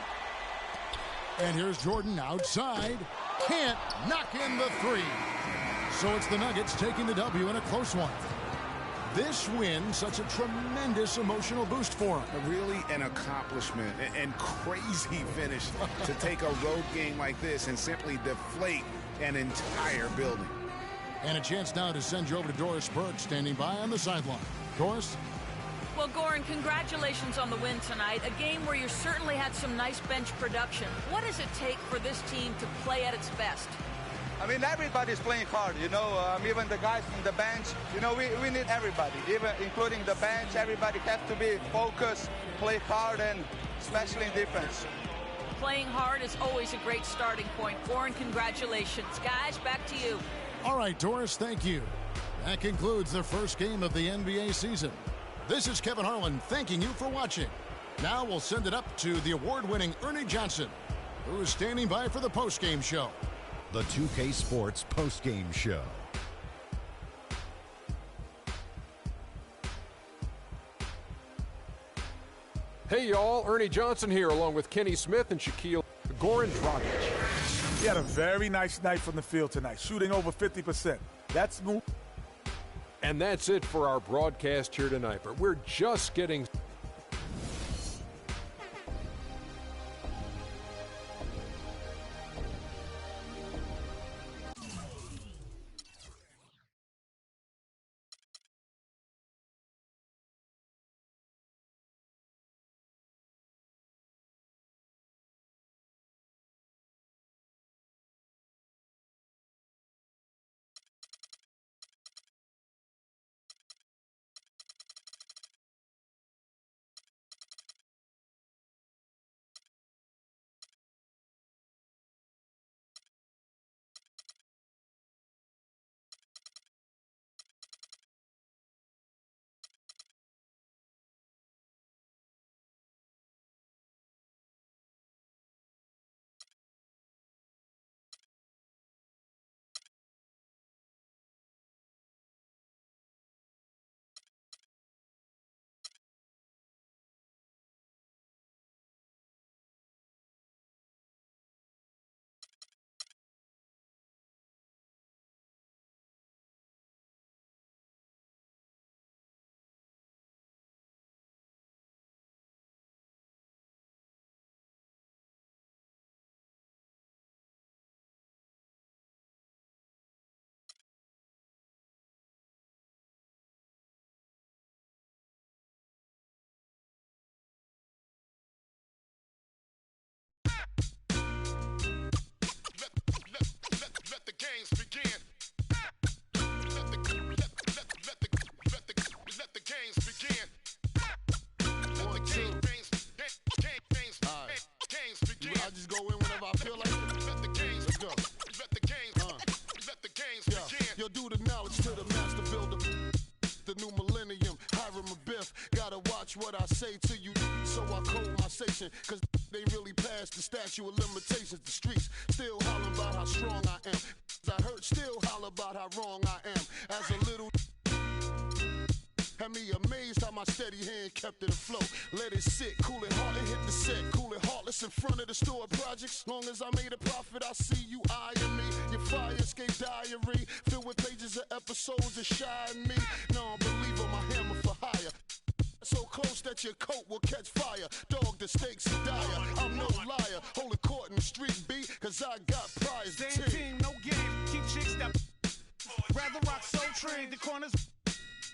And here's Jordan outside. Can't knock in the 3. So it's the Nuggets taking the W in a close one. This win, such a tremendous emotional boost for them. Really an accomplishment and crazy finish to take a road game like this and simply deflate an entire building. And a chance now to send you over to Doris Burke, standing by on the sideline. Doris? Well, Goran, congratulations on the win tonight. A game where you certainly had some nice bench production. What does it take for this team to play at its best? I mean, everybody's playing hard, you know, even the guys on the bench. You know, we need everybody, even including the bench. Everybody has to be focused, play hard, and especially in defense. Playing hard is always a great starting point. Goran, congratulations. Guys, back to you. All right, Doris, thank you. That concludes the first game of the NBA season. This is Kevin Harlan thanking you for watching. Now we'll send it up to the award-winning Ernie Johnson, who is standing by for the post-game show. The 2K Sports post-game show. Hey, y'all. Ernie Johnson here, along with Kenny Smith and Shaquille Goran Dragic. He had a very nice night from the field tonight, shooting over 50%. That's smooth. And that's it for our broadcast here tonight. But we're just getting... What I say to you, so I code my station, cause they really passed the statute of limitations. The streets still holler about how strong I am. I heard still holler about how wrong I am. As a little had me amazed how my steady hand kept it afloat. Let it sit, cool it hard and hit the set. Cool it heartless in front of the store projects. Long as I made a profit, I see you eyeing me. Your fire escape diary filled with pages of episodes of shying me. Non-believer, my hammer for hire. So close that your coat will catch fire. Dog, the stakes are dire. I'm no liar. Hold a court in the street, B, cause I got prize. Same team, no game. Keep chicks that rather rock so trained. The corners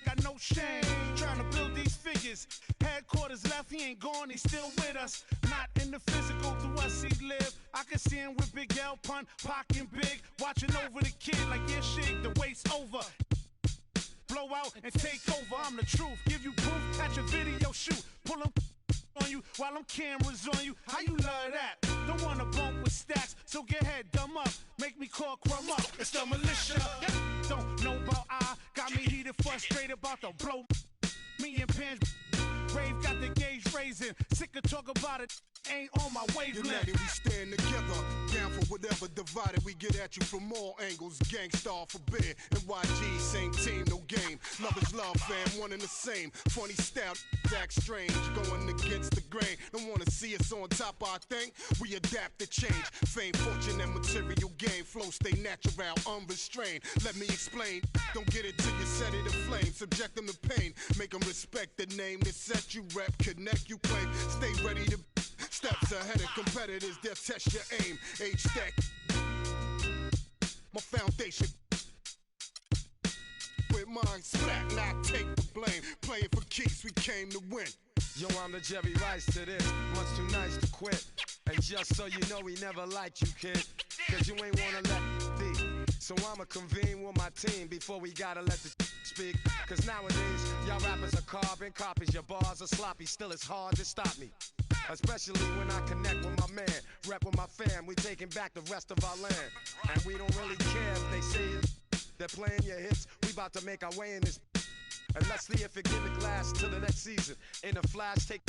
got no shame. Trying to build these figures. Headquarters left, he ain't gone, he's still with us. Not in the physical, through us he live. I can see him with Big L, Pun, Pac and Big. Watching over the kid like yeah, shake, the waist over. Blow out and take over, I'm the truth. Give you proof at your video shoot. Pull them on you while them cameras on you. How you love that? Don't wanna bump with stacks, so get head dumb up. Make me call crumb up, it's the militia. Don't know about I, got me heated, frustrated about to blow. Me and Pans, Rave got the gauge raising. Sick of talk about it, ain't on my wavelength. United we stand together, down for whatever. Divided we get at you from all angles. Gangstar forbid, NYG, same team, no game. Love is love, fam, one and the same. Funny style, act strange, going against the grain. Don't wanna see us on top, I think. We adapt to change. Fame, fortune, and material gain. Flow stay natural, unrestrained. Let me explain. Don't get it till you set it aflame. Subject them to pain. Make them respect the name that set you rep. Connect, you claim. Stay ready to steps ahead of competitors. They'll test your aim. H-stack. My foundation. With mine, splat, not take the blame. Play it for keeps, we came to win. Yo, I'm the Jerry Rice to this. Much too nice to quit. And just so you know, we never liked you, kid. Cause you ain't wanna let be. So I'ma convene with my team before we gotta let the speak. Cause nowadays, y'all rappers are carbon copies. Your bars are sloppy, still it's hard to stop me. Especially when I connect with my man, rep with my fam. We taking back the rest of our land. And we don't really care if they say it. They're playing your hits, we about to make our way in this. And let's see if it give it glass till the next season. In a flash, take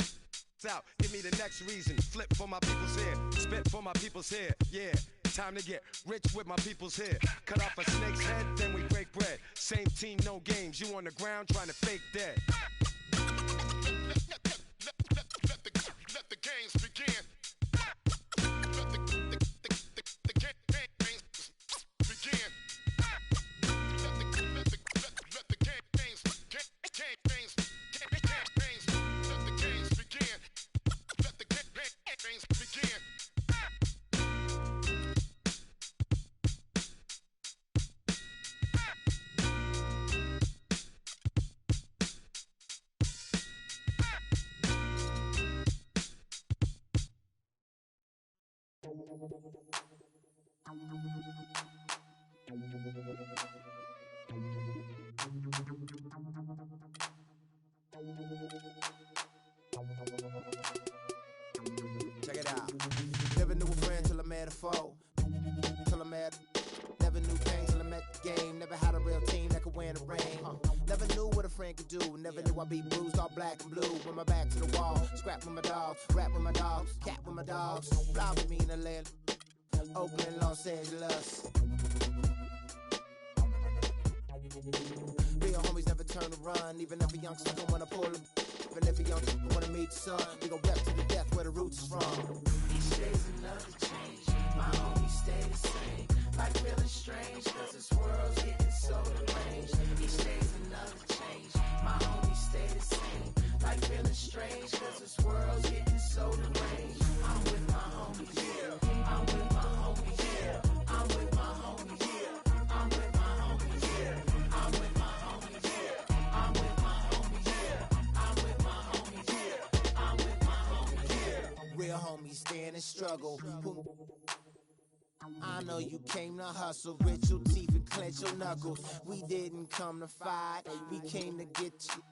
out, give me the next reason. Flip for my people's hair, spit for my people's hair. Yeah, time to get rich with my people's hair. Cut off a snake's head, then we break bread. Same team, no games. You on the ground trying to fake dead. Let the games begin. Let the games begin. Let the games begin. Check it out. Never knew a friend till I met a foe. Never knew pain till I met the game. Never had a real team that could win the rain. Never knew what a friend could do. Never knew I'd be bruised all black and blue. With my back to the wall. Scrap with my dogs. Rap with my dogs. Cat with my dogs. Fly with me in Atlanta. Oakland, Los Angeles. Real homies never turn to run. Even if a youngster don't wanna pull them. Even if a youngster don't wanna meet the sun. We gon' rep to the death where the roots is from. Each day's another change. My homies stay the same. Like feeling strange, cause this world's getting so deranged. Each day's another change. My homies stay the same. Like feeling strange, cause this world's getting so deranged. I'm with my homies, yeah. I'm with my homies, yeah. I'm with my homies, yeah. I'm with my homies, yeah. I'm with my homies, yeah. I'm with my homies, yeah. I'm with my homies, yeah. I'm with my homies, yeah. Real homies stand and struggle. I know you came to hustle, grit your teeth and clench your knuckles. We didn't come to fight, we came to get you.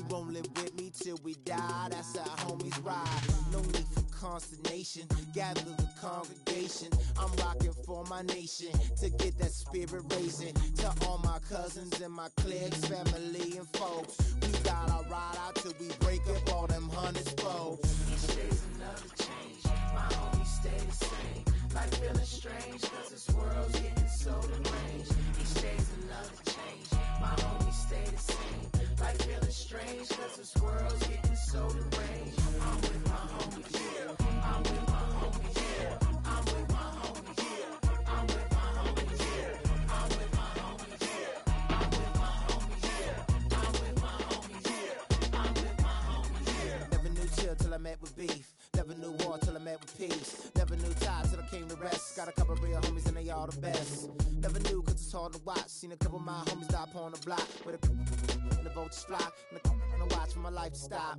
Won't live with me till we die, that's how homies ride. No need for consternation, gather the congregation. I'm rocking for my nation, to get that spirit raising. To all my cousins and my cliques, family and folks. We gotta ride out till we break up all them hundreds folks. Each day's another change, my homies stay the same. Like feeling strange, cause this world's getting so deranged. Each day's another change, my homies stay the same. Like feeling strange, cause this world's getting so deranged. I'm with my homies, yeah. I'm with my homies, yeah. I'm with my homies, yeah. I'm with my homies, yeah. I'm with my homies, yeah. I'm with my homies, yeah. I'm with my homies, yeah. I'm with my homies, yeah. Never knew chill till I met with beef. Never knew war till I met with peace. Never knew tie till I came to rest. Got a couple real homies and they all the best. Never knew cause it's hard to watch. Seen a couple of my homies die upon the block. With a and the vultures fly. And I watch for my life to stop.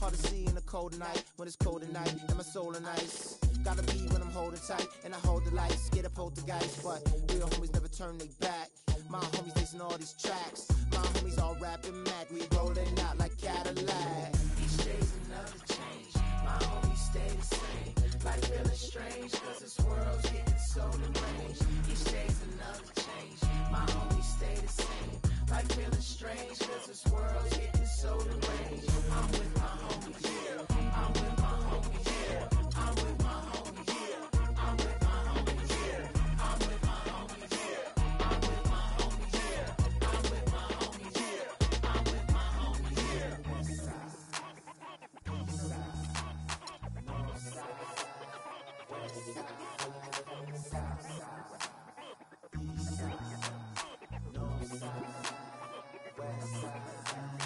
Hard to see in the cold night. When it's cold at night and my soul in ice. Gotta be when I'm holding tight. And I hold the lights. Get a poltergeist. But real homies never turn they back. My homies facing all these tracks. My homies all rapping Mac. We rolling out like Cadillac. Each day's another change. My homies stay the same. Like feeling strange, cause this world's getting so deranged. Each day's another change. My homies stay the same. Like feeling strange, cause this world's getting so deranged. I'm with my homies, yeah. I'm with my homies, yeah. I'm with my homies, yeah. I'm with my homies, yeah. I'm with my homies, yeah. I'm with my homies, yeah. I'm with my homies, yeah. I'm with my homies, yeah. West side, east side, north side, west side, south side, east side, north side, west side.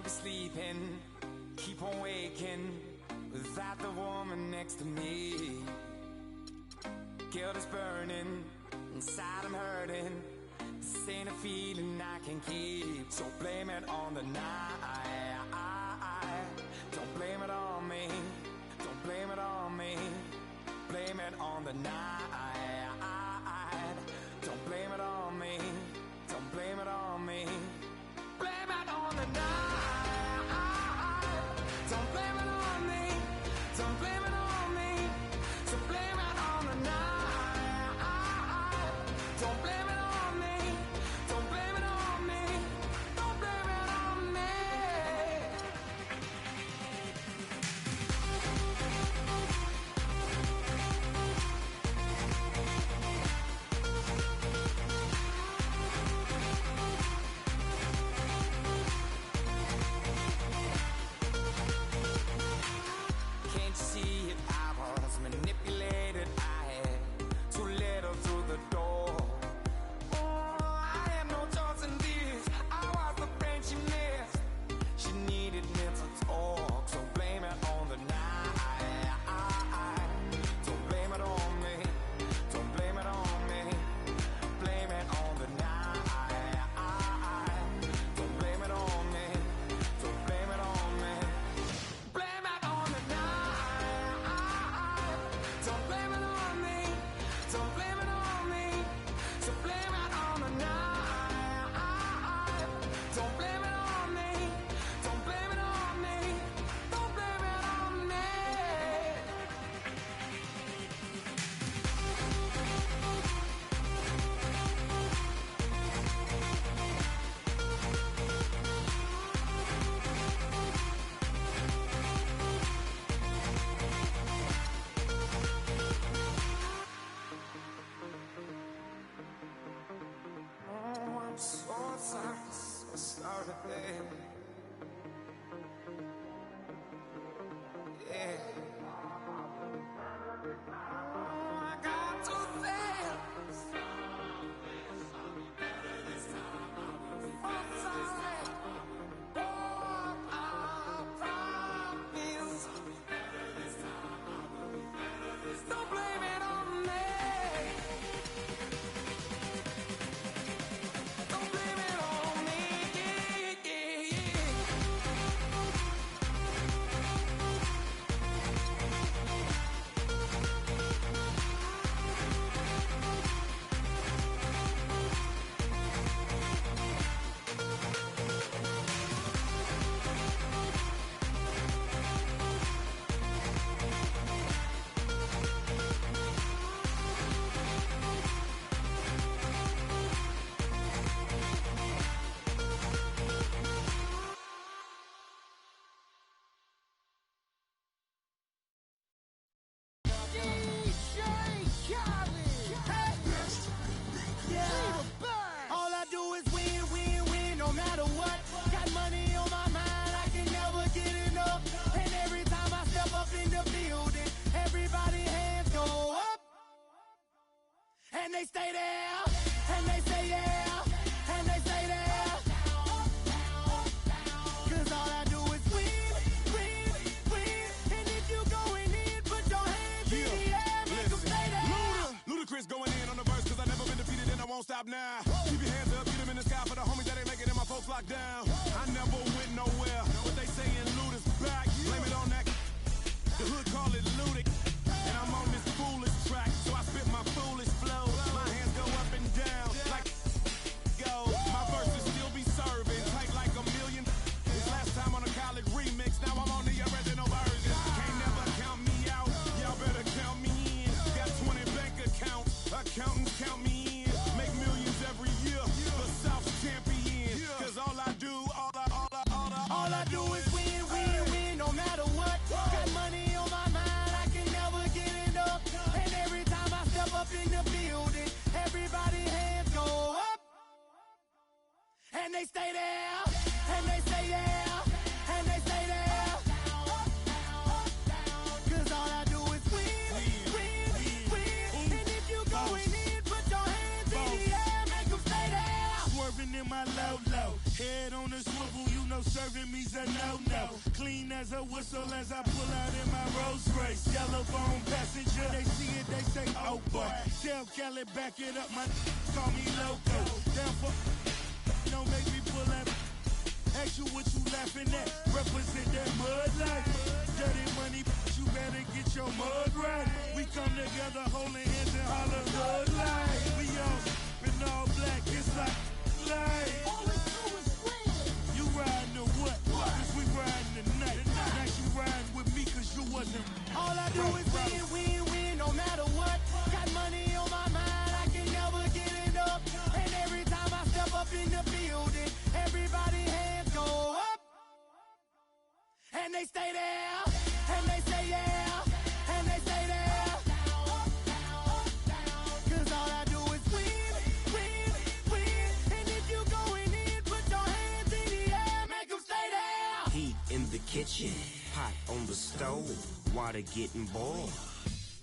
can't be sleeping, keep on waking without the woman next to me. Guilt is burning, inside I'm hurting. This ain't a feeling I can keep, so blame it on the night. Don't blame it on me, don't blame it on me. Blame it on the night. Don't blame it on me, don't blame it on me. Blame it on the night. Don't blame it on me, don't blame it on me. So blame it on the night. Don't blame it on me, don't blame it on me. Don't blame it on me. Can't you see it? I was manipulated. I had too little through the door. Oh, I had no choice in this. I was the friend she missed. She needed mental talk, so blame it on the night. Don't blame it on me. Don't blame it on me. Blame it on the night. Don't blame it on me. Don't blame it on me. Blame it on the night. Don't blame it on me. Don't blame it on me. So blame it on the night. Don't blame it on me. Don't blame it on me. Don't blame it on me. Oh, I'm so sorry, baby. Yeah. Oh, I got to say it. I'm sorry. Oh, I promise. Don't blame it on me. Don't blame it on me. Yeah, yeah, yeah. All I do is win, win, win, no matter what. Got money on my mind, I can never get enough. And every time I step up in the building, everybody hands go up. And they stay there, and they say yeah, and they stay there. Cause all I do is win, win, win. And if you going in, put your hands in the air, make them stay there. Ludacris going in on the verse, cause I never been defeated and I won't stop now. Keep your hands up, get them in the sky for the homies that ain't making it, my folks locked down. I never went nowhere, but they saying Luda's back. Blame it on that, the hood call it Ludic. And I'm on this foolish track, so I spit my foolish flow. My hands go up and down, like go. My verses still be serving, tight like a million. Last time on a college remix, now I'm on the original version. Can't never count me out, y'all better count me in. Got 20 bank accounts, accountants count me in. Make millions every year, the South's champion. Cause all I do is win, win, win, no matter what. Got money on my mind, I can never get enough. And every time I step up in the building, everybody hands go up. And they stay there, and they say yeah, and they stay there. Cause all I do is win, win, win. And if you going in, put your hands in the air, make them stay there. Swerving in my low, head on the swivel, you know serving me's clean as a whistle as I pull out in my Rolls Royce. Yellow bone passenger, they see it, they say, oh boy. Tell Kelly, back it up, my call me loco. Down for, don't make me pull that. Ask you what you laughing at. Represent that mud life. Dirty money, you better get your mud right. We come together holding hands and holler mud life. We all in all black, it's like life. All we do is win. You riding or what? Cause we riding tonight. Now you riding with me cause you wasn't. All I do is win, win, win, no matter what. Got money on my mind, I can never get it up. And every time I step up in the building, everybody hands go up. And they stay there, and they say yeah, and they stay there. Cause all I do is win, win, win. And if you going in, put your hands in the air, make them stay there. Heat in the kitchen, pot on the stove, water getting boiled.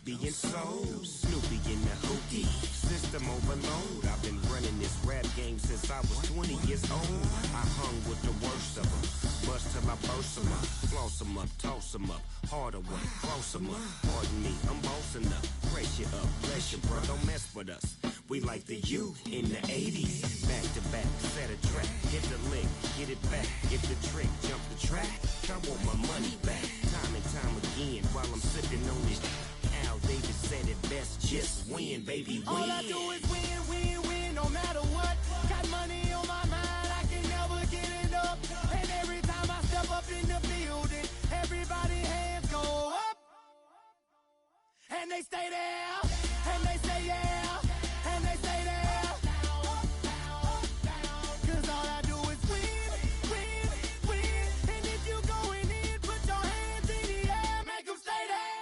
Being sold, Snoopy in the hookie, system overload. I've been running this rap game since I was 20 years old. I hung with the worst of them, bust till I burst them up, floss them up, toss them up, harder one, close them up. Pardon me, I'm bossing up, pressure up, bless you, bro, don't mess with us. We like the U in the 80s, back to back, set a track, hit the lick, get it back, get the trick, jump the track. I want my money back, time and time again, while I'm sipping on this. Al Davis said it best, just win, baby, win. All I do is win, win, win, no matter what. Got money on my mind, I can never get it up. And every time I step up in the building, everybody hands go up. And they stay there, and they say yeah, and they stay there. Cause all I do is win, win, win. And if you going in, put your hands in the air, make them stay there.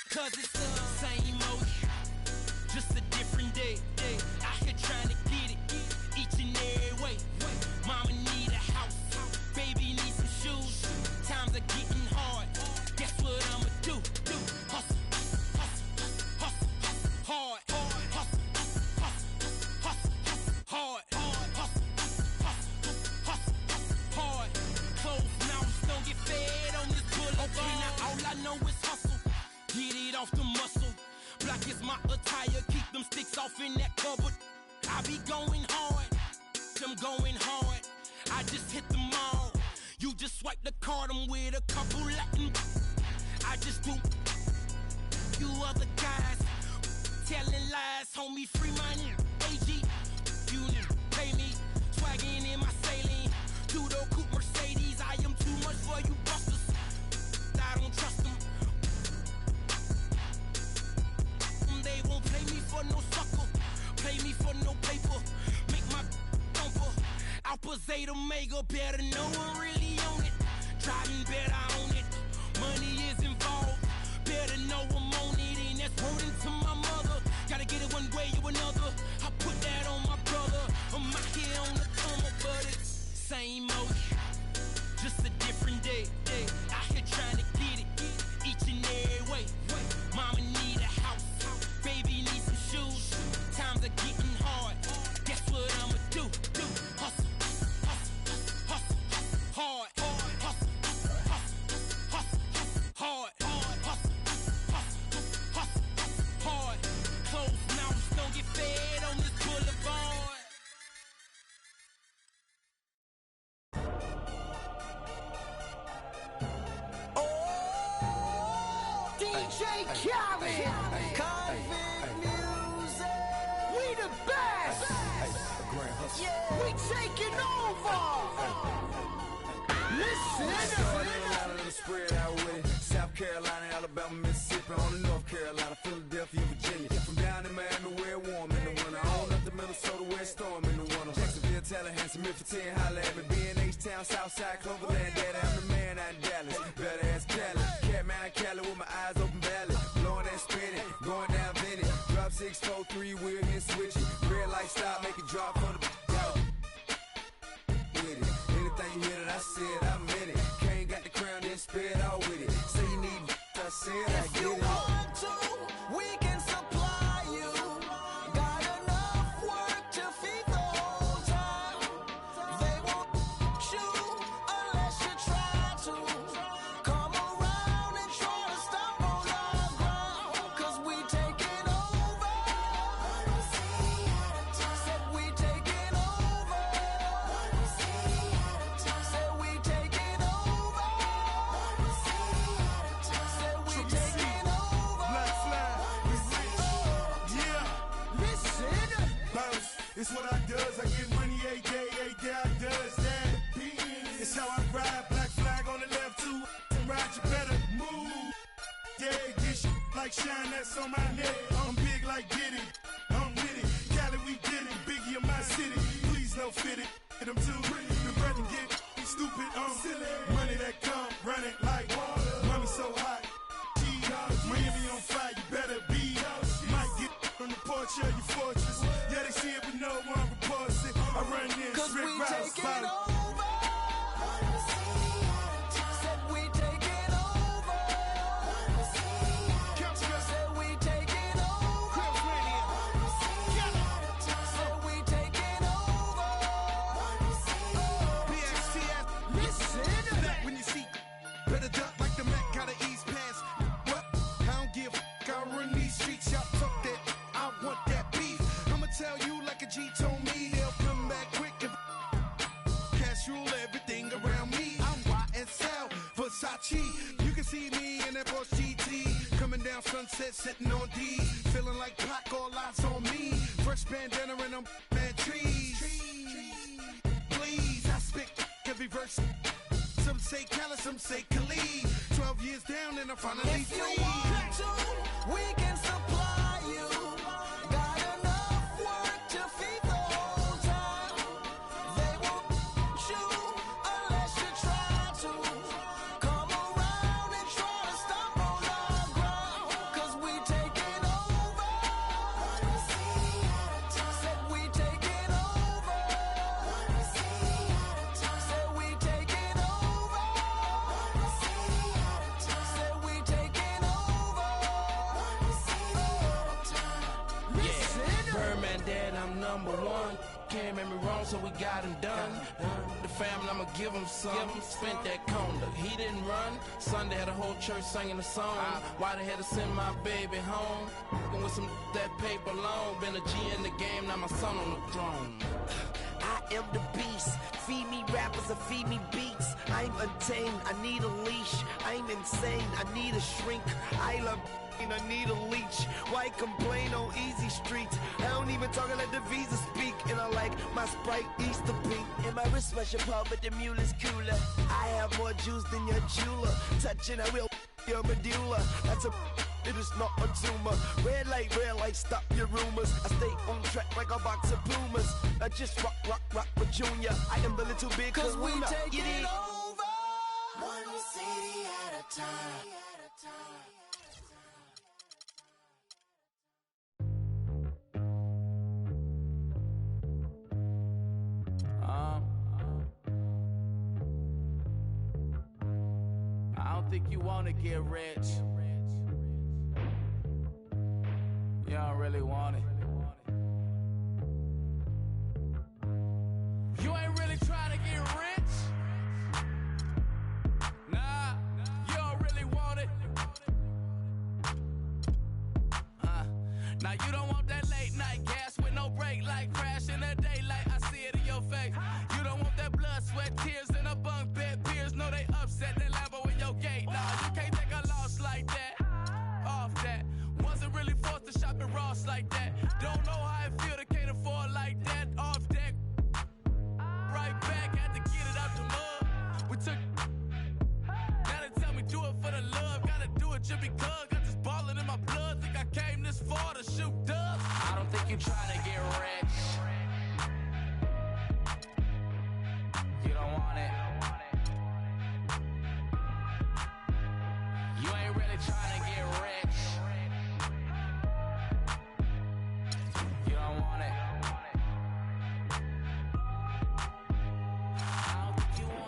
Cause it's the same old, just a different day. Out here trying to get it each and every way. Mama need a house, baby need some shoes. Times are getting hard, guess what I'ma do? Hustle, hustle, hustle, hard, hustle, hustle, hustle, hard, hustle, hustle, hard. Closed mouths don't get fed on this boulevard. Okay, now all I know is hustle. Get it off the muscle. Black is my attire. Keep them sticks off in that cupboard. I be going hard. I'm going hard. I just hit them all. You just swipe the card. I'm with a couple Latin. I just do. You other guys telling lies. Homie, free money. AG. You pay me. Swagging in my saline. Two-door coupe Mercedes. I am too much for you busters. I don't trust them. They won't play me for no sucker, play me for no paper, make my thumper. Alpha Zeta Omega, better know I'm really on it. Driving better on it, money is involved. Better know I'm on it, and that's wording to my mother. Gotta get it one way or another. I put that on my brother. I'm out here on the come up, but it's same old, just a different day. Out here trying to get it each and every way. Mama need a house. Baby need some shoes. Times are getting hard. DJ Khaled. Convict music. We the best. We taking over. Listen. Spread out with it. South Carolina, Alabama, Mississippi, on to North Carolina, Philadelphia, Virginia. From down in Miami, where it's warm in the winter. On up to Minnesota, where it's storm in the winter. Jacksonville, Tallahassee, Memphis, 10, holla at me. B&H-Town, Southside, Cloverland, Daddy, I'm the man out in Dallas. Better ass Cali. Catman, Cali with my eyes open valley. Blowing and spinning, going down Vinny. Drop 6, 4, 3, wheel and switch it. Red light stop, make it drop for the with it. Anything you hear that I said, I meant it. Can't got the crown, then spit out with it. Say you need I said, I get it. If you want to, we can supply you. Got enough work to feed the whole town. They won't shoot unless you try to. Come around and try to stop on our ground. Cause we taking over. Said we taking over. Said we taking over. Said we taking over. Listen. Bounce, it's what I does. I get money every day I does that. It's how I ride, black flag on the left too. Ride, you better move. Yeah, get shit like shine, that's on my neck. I'm big like Diddy, I'm with it. Cali, we did it, Biggie in my city. Please don't fit it, hit them too. The breath and get stupid, silly. Money that come, run it like water. Money so hot, Miami on fire, you better be. Might get on the porch of your fortress. Yeah, they see it, but no one reports it. I run in, Cause we strip routes, taking bottom. over. Said we taking over. Said we taking over. Said we taking over. Listen. When you see, better duck like the Mac got an East Pass. What? I don't give a fuck. I run these streets. Y'all talk that. I want that beef. I'ma tell you like a G told me. They'll come back quick if cash rule everything around me. I'm YSL Versace. You can see me in that Porsche GT. Coming down Sunset, sitting on D. Feeling like Pac, all eyes on me. Fresh bandana and I'm mad trees. Please, I spit every verse. Some say Cali, some say Khalid. 12 years down and I'm finally If you free. want to, we can supply you. Got enough work to feed the whole town. They won't shoot unless you try to. Come around and try to stop on our ground. Cause we taking over. Said we taking over. Said we taking over. Said we taking over. Listen. Birdman dead, I'm number one. Can't make me wrong, so we got him done. The family, I'ma give him some. Spent that conda, he didn't run. Sunday had a whole church singing a song. Why they had to send my baby home? With some that paper loan. Been a G in the game, now my son on the throne. I am the beast. Feed me rappers or feed me beats. I'm untamed, I need a leash. I'm insane, I need a shrink. I love I need a leech. Why complain on easy streets? I don't even talk, I let the visa speak. And I like my Sprite Easter pink. And my wrist special pub, but the mule is cooler. I have more juice than your jeweler. Touching, I will your medulla. That's a it is not a tumor. Red light, stop your rumors. I stay on track like a box of Pumas. I just rock with Junior. I am the little big Cause we kahuna. taking Get it? over. One city at a time. I don't think you wanna get rich. You don't really want it. You ain't really trying to get rich. Nah, you don't really want it. Now you don't want that late night gas with no brake light, crash in the daylight. I see it in your face. You don't want that blood, sweat, tears in a bunk bed. Peers know they upset. That Lambo in your gate. Nah, you can't take a loss like that. should be good, got this ballin' in my blood. Think I came this far to shoot dubs. I don't think you trying to get rich. You don't want it. You ain't really trying to get rich. You don't want it. I don't think you want.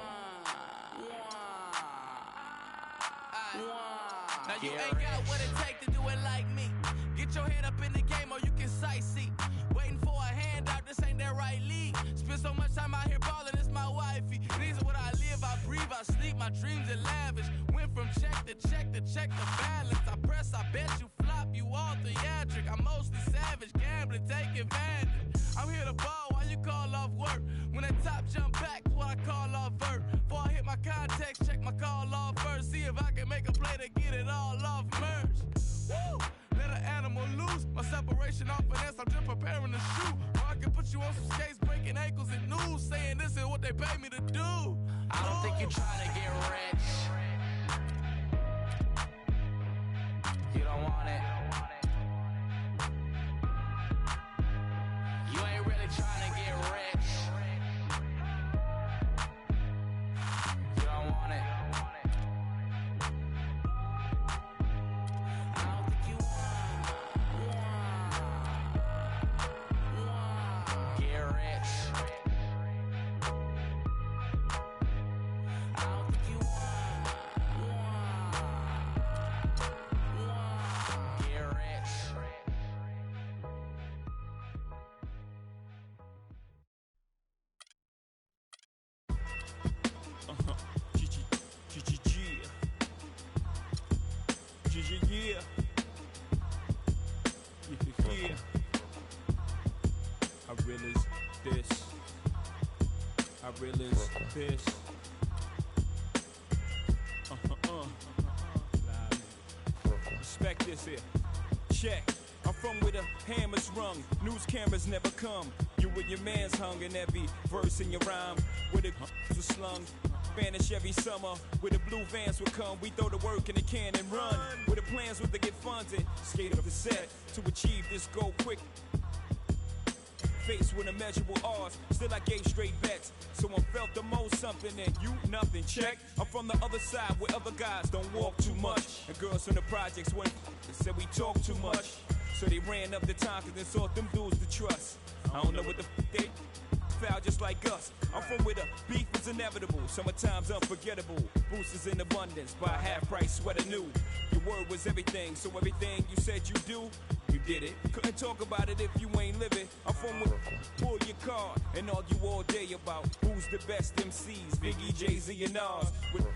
Now you ain't got what it take to do it like me. Get your head up in the game or you can sightsee. Waiting for a handout, this ain't that right league. Spend so much time out here ballin', it's my wifey. These are what I live, I breathe, I sleep, my dreams are lavish. Went from check to check to check the balance. I press, I bet you flop, you all theatric. I'm mostly savage, gambling, take advantage. I'm here to ball while you call off work. When that top jump back, what I call off vert. Before I hit my context, check my call off first. See if I can make a play to get it all off merge. Woo! Let an animal loose. My separation off finesse, I'm just preparing to shoot. Or I can put you on some skates, breaking ankles and news, saying this is what they pay me to do. I don't think you're trying to get rich. You don't want it. You ain't really trying to get rich. You don't want it. I don't think you want. Get rich. I don't think you want. Get rich. Yeah. I realize this. I realize this. Respect this here. Check. I'm from where the hammers rung, news cameras never come. You and your man's hung in every verse in your rhyme. Where the was slung, vanish every summer. Where the blue vans would come, we throw the work in the can and run. Where the plans were to get funded, skate up the set to achieve this goal quick. Faced with immeasurable odds, still I gave straight bets. Someone felt the most something and you nothing. Check. I'm from the other side where other guys don't walk too much. And girls from the projects went and said we talk too much. So they ran up the time cause they thought them dudes to trust. I don't know what the they foul just like us. I'm from where the beef is inevitable, summertime's unforgettable. Boosters in abundance, buy half price sweater new. Your word was everything, so everything you said you do, you did it. Couldn't talk about it if you ain't living. I'm from where pull your card and argue all day about who's the best MCs, Biggie, Jay-Z and Nas. With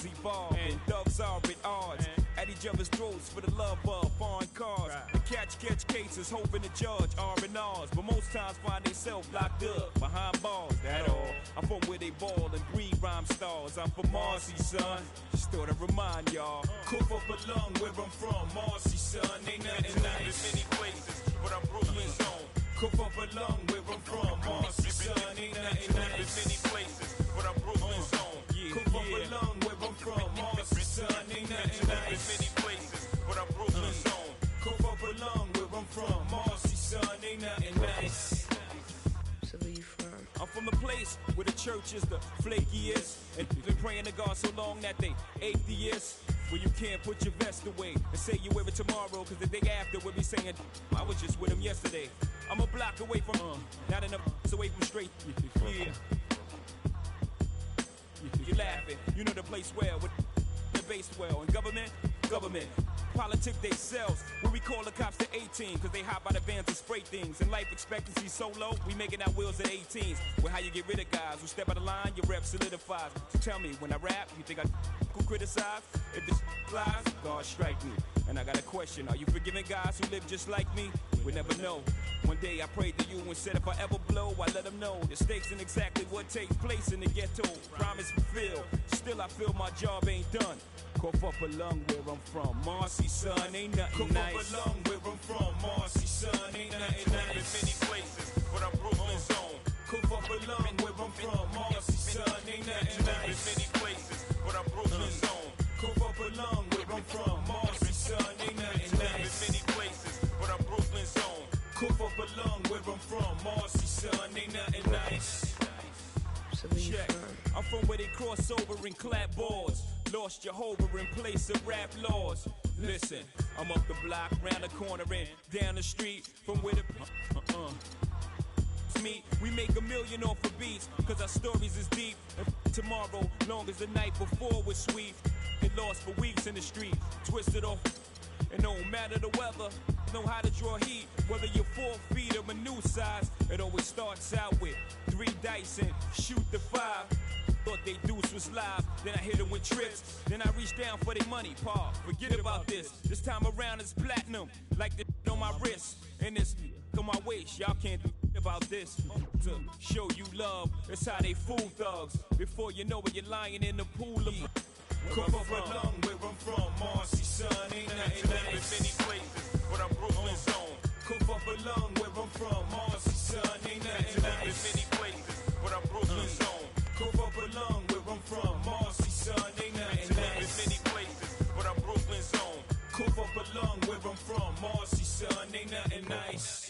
Z-Bob and thugs are at odds. At each other's throats for the love of foreign cars. And catch cases, hoping the judge R&Rs. But most times find themselves locked up behind bars, that all. I'm from where they ball and breed rhyme stars. I'm from Marcy, son. Just thought I'd remind y'all. Cough up a lung where I'm from, Marcy, son. Ain't nothing nice. Many places, but I'm Brooklyn's own. Cough up a lung where I'm from, Marcy, son. Ain't nothing nice. Many places, but I'm Brooklyn's own. Cough up a lung where I'm from, Marcy, son. Ain't nothing nice. Many places, but I'm Brooklyn's own. Cough up a lung where I'm from, Marcy, son. Ain't nothing nice. So where you from? I'm from the place where the church is the flakiest. And been praying to God so long that they atheists. Where you can't put your vest away and say you wear it tomorrow, cause the day after we'll be saying, I was just with him yesterday. I'm a block away from, not enough away from straight. Yeah. You're laughing, you know the place well, with the base well. And government, politic they sells. Where we call the cops to 18, cause they hop out of vans and spray things. And life expectancy so low, we making our wheels at 18s. Well, how you get rid of guys who step out of line, your rep solidifies. So tell me, when I rap, you think I could criticize? If this lies, God strike me. And I got a question, are you forgiving guys who live just like me? We never know. One day I prayed to you and said if I ever blow, I let them know the stakes ain't exactly what takes place in the ghetto. Promise fulfilled, still I feel my job ain't done. Cough up a lung where I'm from, Marcy, son, ain't nothing nice. Cough up a lung where I'm from, Marcy, son, ain't nothing nice. In many places, but I'm Brooklyn's own. Cough up a lung where I'm from, Marcy, son, ain't nothing nice. In many places, but I'm Brooklyn's own. Cough up a lung where I'm from, where I'm from. Marcy, son, ain't nothing nice. So where you Check. from? I'm from where they cross over and clap boards. Lost Jehovah in place of rap laws. Listen, I'm up the block, round the corner and down the street from where the me. We make $1 million off of beats, cause our stories is deep. And tomorrow, long as the night before was sweet. Get lost for weeks in the street, twisted off. And no matter the weather, know how to draw heat. Whether you're 4 feet or a new size, it always starts out with 3 dice and shoot the 5. Thought they deuce was live, then I hit them with trips. Then I reach down for their money, pa, forget about this. This time around it's platinum, like the on my wrist. And this on my waist, y'all can't do about this. To show you love, that's how they fool thugs. Before you know it, you're lying in the pool of come up along where I'm from, Marcy, son, ain't nothing nice. Many places, but I'm Brooklyn's own. Come up along where I'm from, Marcy, son, ain't nothing nice. Many places, but I'm Brooklyn's own. Come up along where I'm from, Marcy, son, ain't nothing nice. Many places, but I'm Brooklyn's own. Come up along where I'm from, Marcy, son, ain't nothing nice.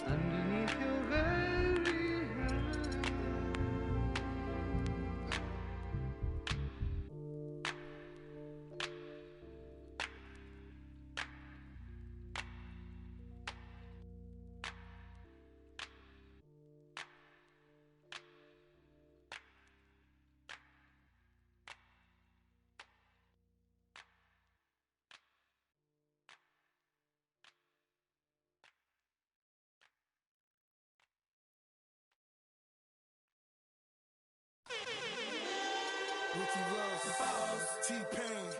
underneath your very eyes. Ricky Ross, T-Pain.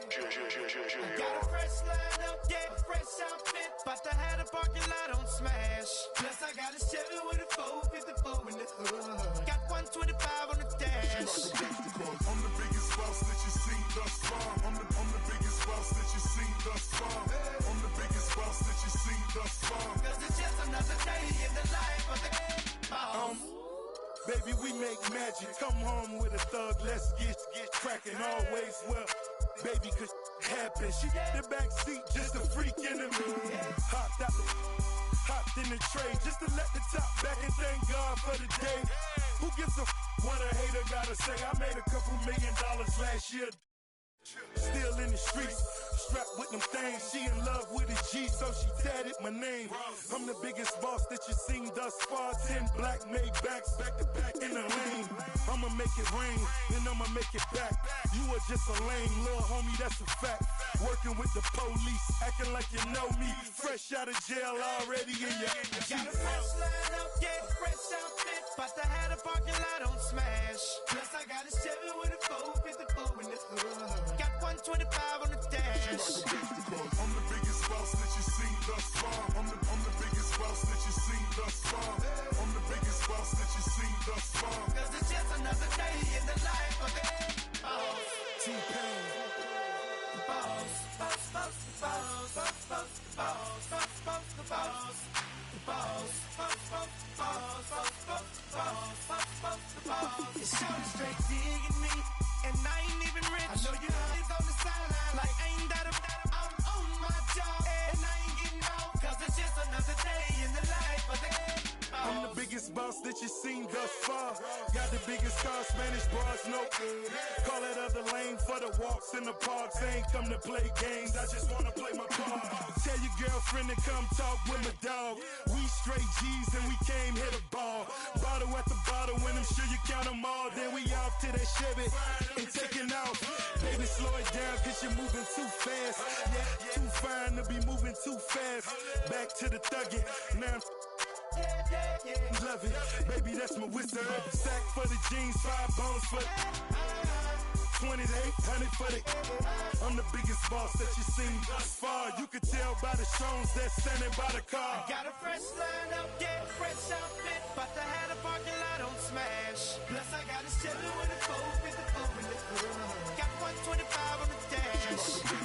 Got a fresh lineup, yeah, fresh outfit. About to have the parking lot on smash. Plus I got a Chevy with a 454 in the hood. Got 125 on the dash. I'm the biggest boss that you seen thus far. I'm the biggest boss that you seen thus far. I'm the biggest boss that you seen thus far. Cause it's just another day in the life of the boss. Baby, we make magic. Come home with a thug, let's get cracking. Always well, baby, cause happen. She got the back seat, just a freak in the mood. Hopped in the tray, just to let the top back and thank God for the day. Who gives a what a hater gotta say? I made a couple $1 million last year. Still in the streets, strapped with them things. She in love with a G, so she tatted my name. I'm the biggest boss that you seen thus far. 10 black Maybachs back to back in the lane. I'ma make it rain, then I'ma make it back. You are just a lame little homie, that's a fact. Working with the police, acting like you know me. Fresh out of jail, already in your Got a fresh lineup, yeah, fresh outfit. About to have the parking lot on smash. Plus I got a Chevy with a 454 in the hood. Got 125 on the dash. I'm the biggest boss that you seen thus far. I'm the biggest boss that you seen thus far. I'm the biggest boss that you seen thus far. Cause it's just another day in the life of the boss. T-Pain. The boss, boss, boss, the boss, boss, boss, the boss, boss, boss, the boss. The boss, boss, boss, boss, boss, boss, boss, boss, boss, the boss. It's showing straight digging me, and I ain't even rich. I know you always on the sideline, like ain't that I'm on my job, and I ain't getting old, cause it's just another day in the life of the I'm the biggest boss that you seen thus far. Got the biggest car, Spanish bras, no good. Call it other lane for the walks in the parks. Ain't come to play games, I just wanna play my part. Tell your girlfriend to come talk with my dog. We straight G's and we came here to ball. Bottle at the bottle, when I'm sure you count them all. Then we off to that Chevy and taking off. Baby, slow it down cause you're moving too fast. Yeah, too fine to be moving too fast. Back to the thuggin', now love it, baby, that's my wizard. Sack for the jeans, 5 bones for 20 to 800 for the. I'm the biggest boss that you seen thus far. You could tell by the shows that's standing by the car. I got a fresh lineup, yeah, fresh outfit. About to have the parking lot on smash. Plus I got a Chevy with a 454 in the hood. Got 125 on the dash.